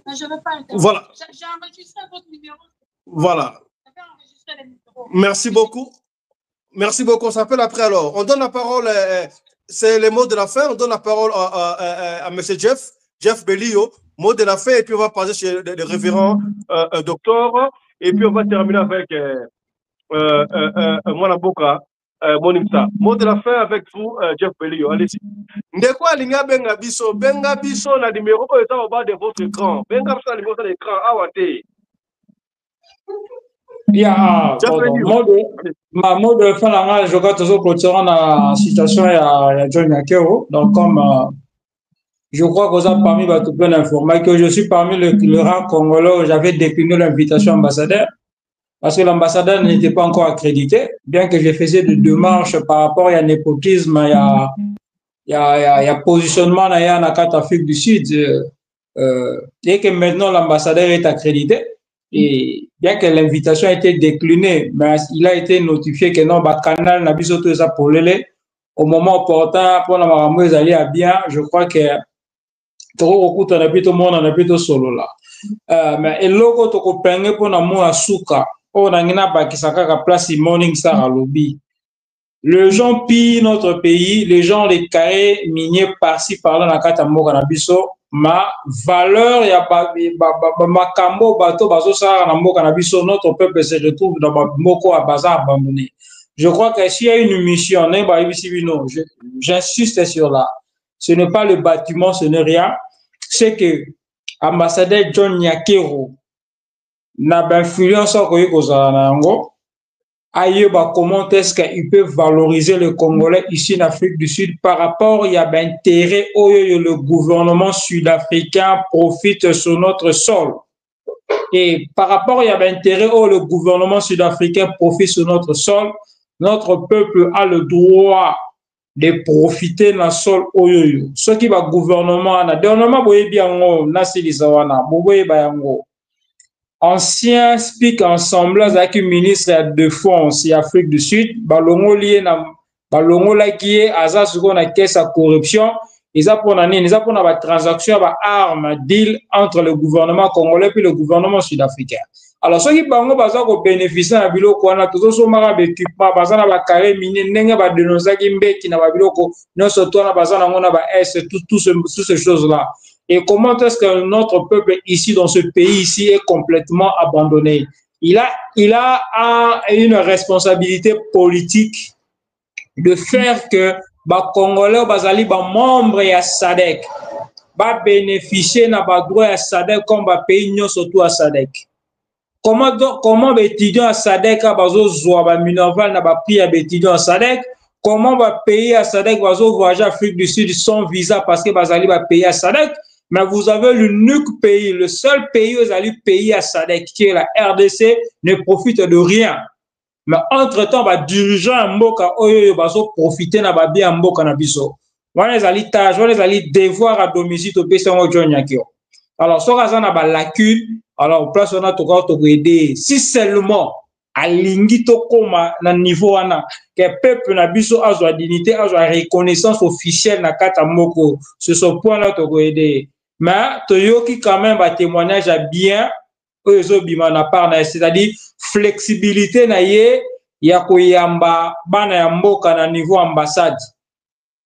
Mais je ne veux pas interrompre. Voilà. J'ai enregistré votre numéro. Voilà. J'avais enregistré le numéro. Merci beaucoup. Merci beaucoup. On s'appelle après alors. On donne la parole, c'est les mots de la fin. On donne la parole à M. Jeff Bellio. Mot de la fin, et puis on va passer chez le révérend docteur. Et puis on va terminer avec Mwanamboka Monimsa. Mot de la fin avec vous, Jeff Bellio. Allez-y. Ndeko alinga benga biso na numéro est au bas de votre écran. Benga biso na numéro de l'écran. Awate. Yeah, ma mot de fin, je crois toujours clôturant la situation à John Yakero. Donc, comme je crois que vous avez parmi tout plein d'informations, que je suis parmi le rang congolais où j'avais décliné l'invitation ambassadeur, parce que l'ambassadeur n'était pas encore accrédité, bien que je faisais des démarches par rapport à népotisme, il y a positionnement dans la carte Afrique du Sud, et que maintenant l'ambassadeur est accrédité. Et bien que l'invitation a été déclinée, mais il a été notifié que non, bah, canal n'a pas tout ça pour l'élé. Au moment opportun, pour la maramouze aller à bien, je crois que tout le monde en a plutôt solo là. Mais le logo to kopenge pour na mo asuka, on a ngina ba kisaka ka place Morning Star à lobby. Les gens pillent notre pays, les gens les carrés miniers par-ci par-là dans la carte mboka na biso. Ma valeur ya makambo bato bazo sara na mboka na biso, notre peuple se retrouve dans moko à bazar abandonné. Je crois que s'il y a une mission, j'insiste sur là. Ce n'est pas le bâtiment, ce n'est rien. C'est que ambassadeur John Nyakero n'a pas influence comment est-ce qu'il peut valoriser le Congolais ici en Afrique du Sud par rapport à l'intérêt où le gouvernement sud-africain profite sur notre sol. Et par rapport à l'intérêt où le gouvernement sud-africain profite sur notre sol, notre peuple a le droit de profiter dans le sol. Ce qui va gouvernement, dernièrement, ancien speak ensemble avec le ministre de Défense et Afrique du Sud, balongo lié na balongo la qui est asa suko na caisse à corruption, ils a pour nani, ils a pour na transaction ba armes deal entre le gouvernement congolais et le gouvernement sud-africain. Alors ceux qui bango baza ko bénéficier na biloko na toujours so mara équipement baza na ba carré minier ndenge ba dénoncer mbeki na ba biloko non surtout na baza na ngona ba S toutes ces choses là. Et comment est-ce que notre peuple ici, dans ce pays ici, est complètement abandonné? Il a une responsabilité politique de faire que les Congolais, les membres de SADC, bénéficier de droit à SADC comme les pays surtout à SADC. Comment les étudiants à SADC ont minerval prix à étudiants à SADC? Comment les pays à SADC voyager à Afrique du Sud sans visa parce que les pays à SADC? Mais vous avez l'unique pays, le seul pays où les pays à SADC, qui est la RDC, ne profite de rien. Mais entre-temps, les dirigeants Mboka, ils profiter de bien Mboka na biso. Les tâches, les devoirs à domicile au pays de John Yakero. Alors, si on a une lacune, alors, place on a tout aider. Si seulement, à l'ingito comme na niveau ana, que peuple na biso a sa dignité, a sa reconnaissance officielle na kata moko, sur ce point-là, tout aider. Mais Toyoki quand même va témoignage à bien c'est-à-dire flexibilité na ye ya koyamba bana ya mboka na niveau ambassade.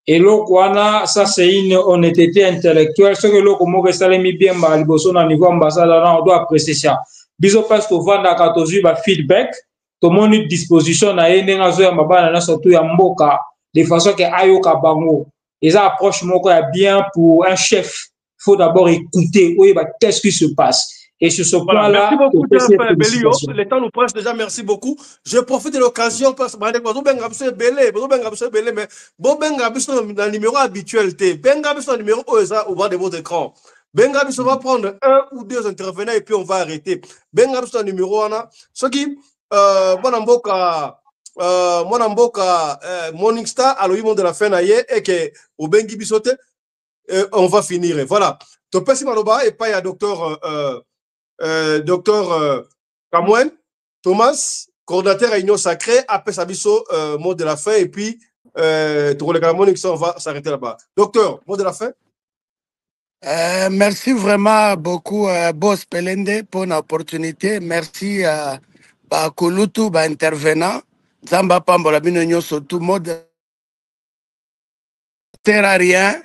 Et là, ça c'est une honnêteté intellectuelle. Ce que l'on commence à salemi bien ba liboso na niveau ambassade, on doit apprécier ça. Biso parce que vanda katozu ba feedback, tout le monde est disposition na ye ndenga zo ya mabana na surtout ya mboka de façon que ayoka bango. Et ça approche moko ya bien pour un chef. Il faut d'abord écouter, oui, bah, qu'est-ce qui se passe. Et sur ce point-là, merci beaucoup, Jeff Bellio. Le temps nous presse déjà, merci beaucoup. Je profite de l'occasion parce que le numéro habituel, le numéro au bas de votre écran. On va prendre un ou deux intervenants et puis on va arrêter. Le numéro, ce qui, Mwanamboka Morning Star, à l'ouïe de la fin, et que au Bengi Bisote, on va finir. Voilà. Topesi Maloba et pas il y a docteur Kamwen Thomas, coordinateur réunion sacrée, après Sabiso, mot de la fin, et puis on va s'arrêter là-bas. Docteur, mot de la fin. Merci vraiment beaucoup, Boss Pelende, pour l'opportunité. Merci à Kulutu, intervenant. Zamba Pambola Binonyo, surtout, mode ne sert à rien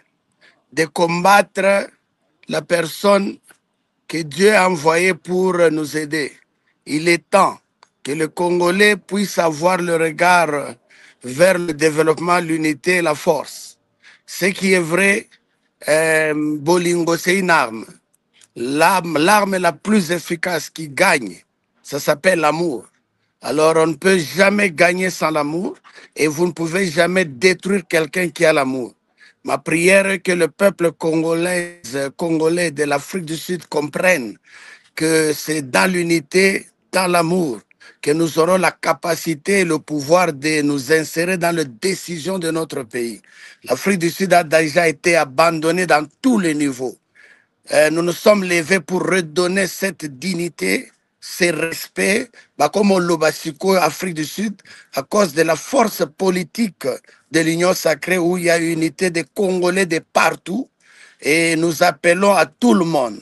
de combattre la personne que Dieu a envoyée pour nous aider. Il est temps que le Congolais puisse avoir le regard vers le développement, l'unité et la force. Ce qui est vrai, Bolingo, c'est une arme. L'arme la plus efficace qui gagne, ça s'appelle l'amour. Alors on ne peut jamais gagner sans l'amour et vous ne pouvez jamais détruire quelqu'un qui a l'amour. Ma prière est que le peuple congolais de l'Afrique du Sud comprenne que c'est dans l'unité, dans l'amour, que nous aurons la capacité et le pouvoir de nous insérer dans les décisions de notre pays. L'Afrique du Sud a déjà été abandonnée dans tous les niveaux. Nous nous sommes levés pour redonner cette dignité, ce respect, comme au Lobasiko, Afrique du Sud, à cause de la force politique de l'Union sacrée où il y a une unité des Congolais de partout. Et nous appelons à tout le monde,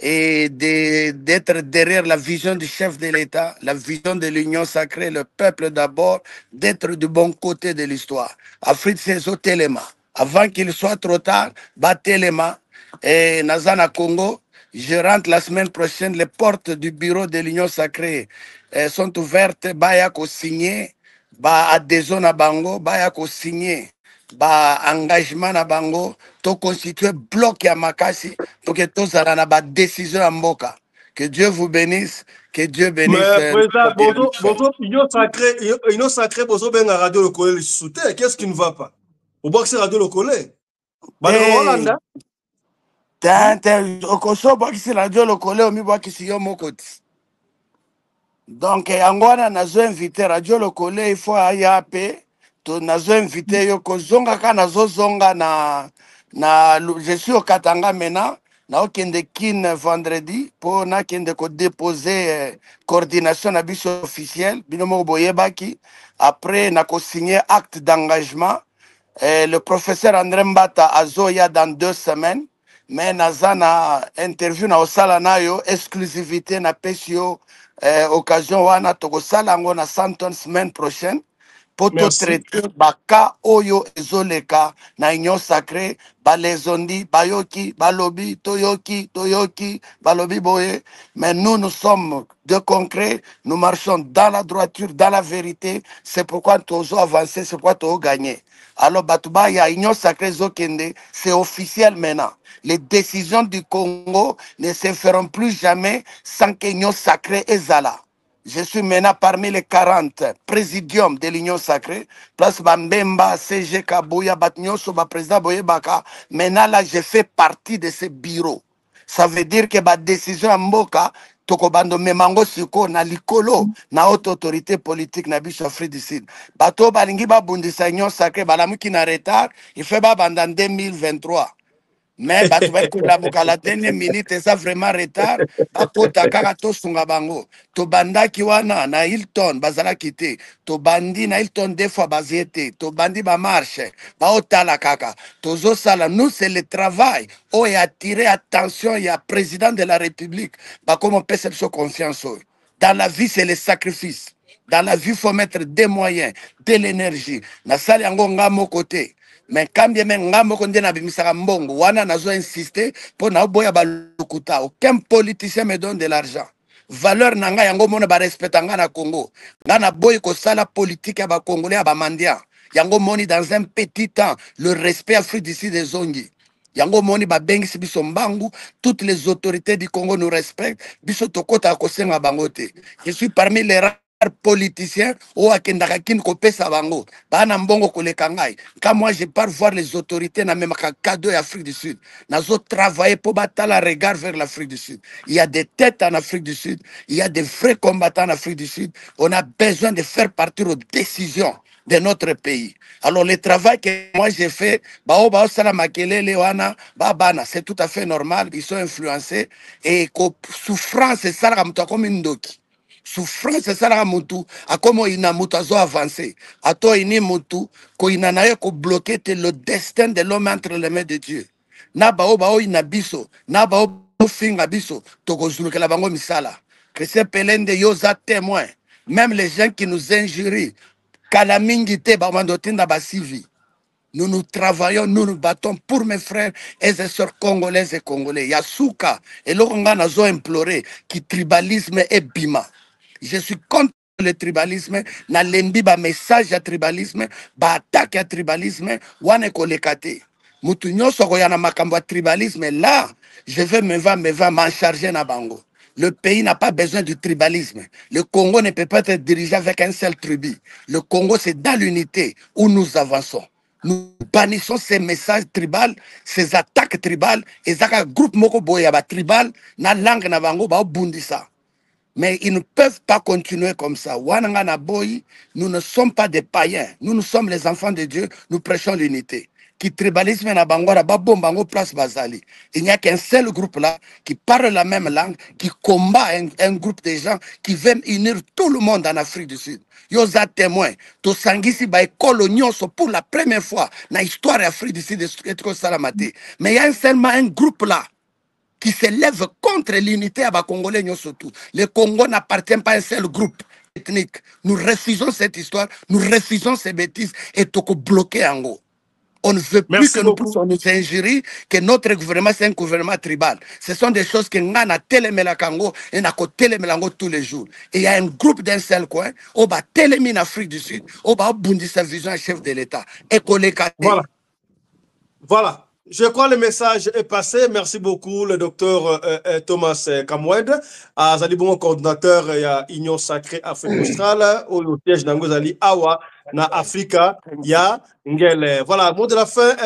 et d'être derrière la vision du chef de l'État, la vision de l'Union sacrée, le peuple d'abord, d'être du bon côté de l'histoire. Afrique, c'est au téléma. Avant qu'il soit trop tard, téléma. Et Nazana Congo, je rentre la semaine prochaine, les portes du bureau de l'Union sacrée sont ouvertes, Bayako signé, adhésion à Bango, Bayako signé. Engagement na bango to constituer bloc ya makasi pour que tous na ba décision à mboka. Que Dieu vous bénisse, que Dieu bénisse. Mais président, Union sacrée, bozo benga radio le collège soutien. Qu'est-ce qui ne va pas? Au bois que c'est radio le collège. Hollanda. Okoso bois que c'est radio le collège, mi bois que c'est yo mokoti. Donc angwana nazo invité radio le collège, il faut ayape. Nazo invité yo kozonga ka nazo zonga je suis au Katanga maintenant na okende kin vendredi pour na kende ko déposer coordination na biso officielle bino mo boyebaki après na ko signer acte d'engagement. Le professeur André Mbata azoya dans 2 semaines mais nazana interview na osala nayo exclusivité na pesio occasion wana tokosala ngo na Santon semaine prochaine pour tout traiter baka oyo ezoleka na union sacrée balezondi bayoki balobi toyoki balobi boye. Mais nous sommes de concret, nous marchons dans la droiture, dans la vérité. C'est pourquoi nous avons avancé, c'est pourquoi nous avons gagné. Alors Batouba, il y a union sacrée Zokende, c'est officiel maintenant. Les décisions du Congo ne se feront plus jamais sans que l'union sacrée ezala. Je suis maintenant parmi les 40 présidiums de l'Union sacrée. Place Bambemba, CG Kabouya, Batnyoso, président Boyebaka. Maintenant, là, je fais partie de ce bureau. Ça veut dire que la décision à Mboka, Tokobando Memango Siko, na likolo, na haute autorité politique, na bicho Afrique du Sud. Bato Balingi Babundisa Union sacrée, Balamuki na retard, il fait en 2023. Mais tu vas être la dernière minute, ça vraiment retard. Bakota kakato sunga bango. To banda kiwana na Hilton bazala kite. To bandi na Hilton des fois baziete. To bandi ba marche. Ba otala kaka. Tozo sala nous c'est le travail. Oh et attirer attention il y a président de la République. Ba comment perception confiance. Dans la vie c'est le sacrifice. Dans la vie il faut mettre des moyens, de l'énergie. Na sali yango ngamo côté. Mais quand bien même ngambo konde na bimisaka mbongo wana nazo insister pour na boya balukuta. Aucun politicien me donne de l'argent. Valeur nanga yango mona ba respectanga na Congo. Ngana boy ko sala politique ya ba congolais ya ba mandia. Yango moni dans un petit temps le respect Afrique d'ici des zongi. Yango moni ba bengisi biso mbangu, toutes les autorités du Congo nous respectent. Biso tokota ko senga bangote. Je suis parmi les politicien ou akendaka kin ko pesa bango bana mbongo koleka ngai quand moi je pars voir les autorités na même cadeau Afrique du Sud nazo travailler pour battre regard vers l'Afrique du Sud. Il y a des têtes en Afrique du Sud, il y a des vrais combattants en Afrique du Sud. On a besoin de faire partir aux décisions de notre pays. Alors le travail que moi j'ai fait, c'est tout à fait normal, ils sont influencés et souffrance c'est ça comme une doki. souffrance esalaka mutu akomo ina mutu azo avancer ato ini mutu ko ina na ye ko bloquer te le destin de l'homme entre les mains de Dieu na bao ina biso na bao finga biso tokozulukela bango misala Christian Pelende yoza témoin même les gens qui nous injurient kala mingi te bamandotinda basivi. Nous travaillons, nous nous battons pour mes frères et ses sœurs congolaises et congolais. Yasuka, et l'Orongan a imploré que tribalisme est bima. Je suis contre le tribalisme. Na lembi ba message à tribalisme, ba attaque à tribalisme, wane kolekate. Mutu nyonso koyana makambo à tribalisme. Là, je vais m'en charger na bango. Le pays n'a pas besoin du tribalisme. Le Congo ne peut pas être dirigé avec un seul tribu. Le Congo, c'est dans l'unité où nous avançons. Nous bannissons ces messages tribaux, ces attaques tribales, et ça, groupe moko boyaba tribal, na langue na bango ba bundisa. Mais ils ne peuvent pas continuer comme ça. Wananga na boy, nous ne sommes pas des païens. Nous sommes les enfants de Dieu. Nous prêchons l'unité. Qui tribalisme na bango na ba bombango place bazali. Il n'y a qu'un seul groupe là qui parle la même langue, qui combat un groupe de gens qui veulent unir tout le monde en Afrique du Sud. Yoza témoin, to sangisi ba école nyonso pour la première fois dans l'histoire d'Afrique du Sud et salamate. Mais il y a seulement un groupe là qui s'élève contre l'unité à Congolais surtout. Le Congo n'appartient pas à un seul groupe ethnique. Nous refusons cette histoire, nous refusons ces bêtises et tout bloquer en gros. On ne veut plus que nous puissions nous injurer que notre gouvernement, c'est un gouvernement tribal. Ce sont des choses que nous avons télémé Congo et nous avons télémé tous les jours. Et il y a un groupe d'un seul coin, on va télémé en Afrique du Sud, on va bundi sa vision à chef de l'État. Et voilà. Voilà. Je crois que le message est passé. Merci beaucoup, le docteur Thomas Kamwed. Azali bon coordinateur ya Union Sacrée Afrique Australe, au siège d'Angozali Awa, na Africa, ya Ngele. Voilà, mot de la fin,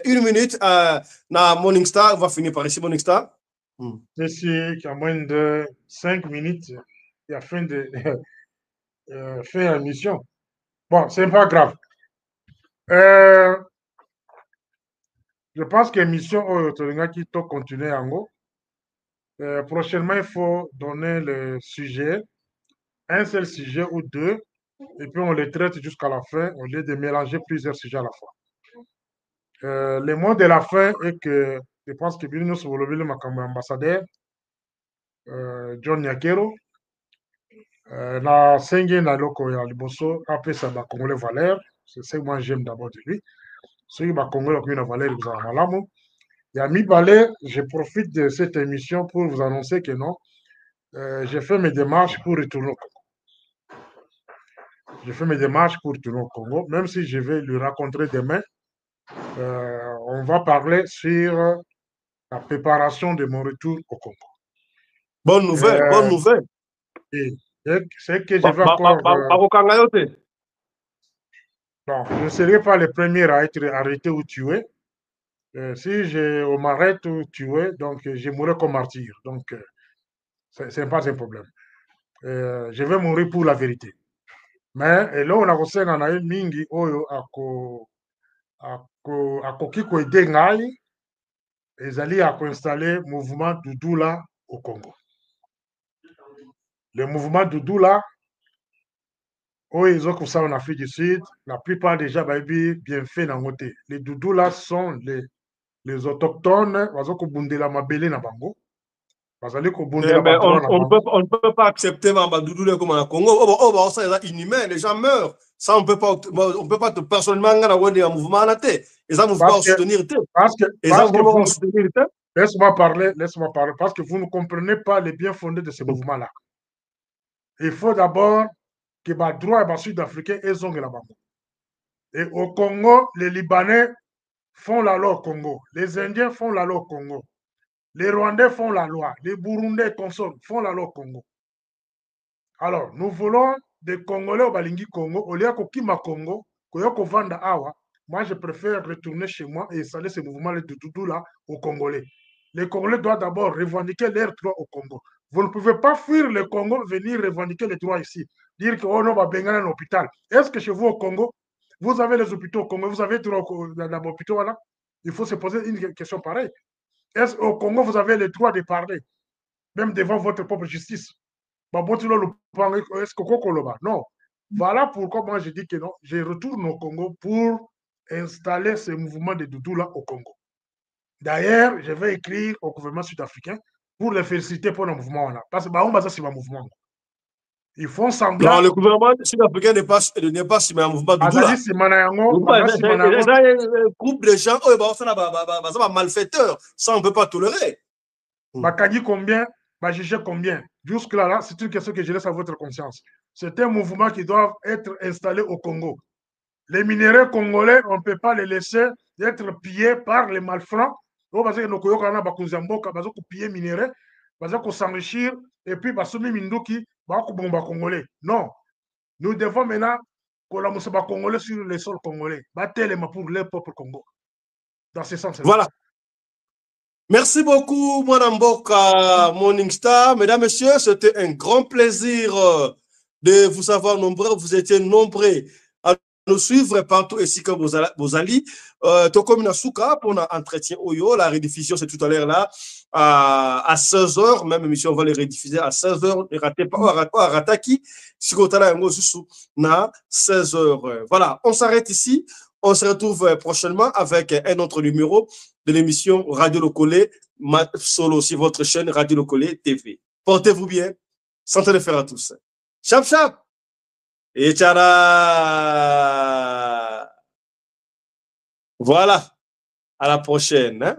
1 minute, na Morning Star. On va finir par ici, Morning Star. Monsieur, qui a moins de 5 minutes, il a fin de faire l'émission. Bon, c'est pas grave. Je pense que l'émission qui doit continuer en haut. Prochainement, il faut donner le sujet, un seul sujet ou deux, et puis on les traite jusqu'à la fin, au lieu de mélanger plusieurs sujets à la fois. Le mot de la fin est que je pense que Bilino Sovolovile, ma ambassadeur, John Nyakero, na Sengue na loko ya liboso, après ça, ba Congolais valeur, c'est ce que moi j'aime d'abord de lui. Ceux qui ba Congolais ont une valeur, ils ont un malamu. Et à mi-balai, je profite de cette émission pour vous annoncer que non, j'ai fait mes démarches pour retourner au Congo. J'ai fait mes démarches pour retourner au Congo, même si je vais le rencontrer demain. On va parler sur la préparation de mon retour au Congo. Bonne nouvelle, bonne nouvelle. C'est que je vais encore... Non, je ne serai pas le premier à être arrêté ou tué. Si on m'arrête ou tué, donc je mourrai comme martyr. Donc, ce n'est pas un problème. Je vais mourir pour la vérité. Mais là, on a reçu un mingi oyo akoki ko aider ngai ezali à installer le mouvement Doudoula au Congo. Le mouvement Doudoula, ils ont comme ça en Afrique du Sud, la plupart déjà bien fait dans le côté. Les Doudoula sont les autochtones, ils ont bundé la mabele na bango. On ne peut pas accepter Doudoula comme au Congo. Ça est inhumain, les gens meurent. Ça, on peut pas personnellement un mouvement à thé. Et ça, on ne peut pas soutenir thé. Laisse-moi parler, parce que vous ne comprenez pas les bien fondés de ce mouvement-là. Il faut d'abord que les droits et les Sud-Africains aient la bango. Et au Congo, les Libanais font la loi au Congo. Les Indiens font la loi au Congo. Les Rwandais font la loi. Les Burundais et consorts font la loi au Congo. Alors, nous voulons des Congolais au Balingi Congo, au lieu de Kima Congo, Koyoko Vanda Awa. Moi, je préfère retourner chez moi et installer ce mouvement de Doudou là aux Congolais. Les Congolais doivent d'abord revendiquer leurs droits au Congo. Vous ne pouvez pas fuir le Congo, venir revendiquer les droits ici. Dire que oh non, va benga un hôpital. Est-ce que chez vous au Congo, vous avez les hôpitaux au Congo, vous avez droit dans l'hôpital voilà? Il faut se poser une question pareille. Est-ce qu'au Congo, vous avez le droit de parler, même devant votre propre justice? Non. Voilà pourquoi moi je dis que non, je retourne au Congo pour installer ce mouvement de Doudou-là au Congo. D'ailleurs, je vais écrire au gouvernement sud-africain pour les féliciter pour le mouvement. Là. Parce que c'est un mouvement. Ils font semblant. Non, le gouvernement sud-africain n'est pas sur un mouvement Doudou là. C'est un groupe de gens, malfaiteurs. Ça, on ne peut pas tolérer. Combien, juger combien. Jusque-là, là, c'est une question que je laisse à votre conscience. C'est un mouvement qui doit être installé au Congo. Les minéraux congolais, on ne peut pas les laisser être pillés par les malfrats. Parce que nous avons pillé les minéraux, parce qu'on s'enrichir, et puis parce que Minduki, congolais. Non. Nous devons maintenant collaborer les Congolais sur les sols congolais. Battre pour le peuple Congo. Dans ce sens-là. Voilà. Merci beaucoup, Mwanamboka Morningstar. Mesdames, Messieurs, c'était un grand plaisir de vous savoir nombreux. Vous étiez nombreux à nous suivre partout ici comme vous allez. Tokomi Nasuka pour un entretien Oyo. La rediffusion, c'est tout à l'heure là, à 16h. Même émission, on va les rediffuser à 16h. Ne ratez pas, Rataki, Sikotala Yango Susu, na 16h. Voilà, on s'arrête ici. On se retrouve prochainement avec un autre numéro de l'émission Radio Locolé, solo sur votre chaîne Radio Locolé TV. Portez-vous bien. Santé de fer à tous. Chap chap. Et tchara. Voilà. À la prochaine. Hein?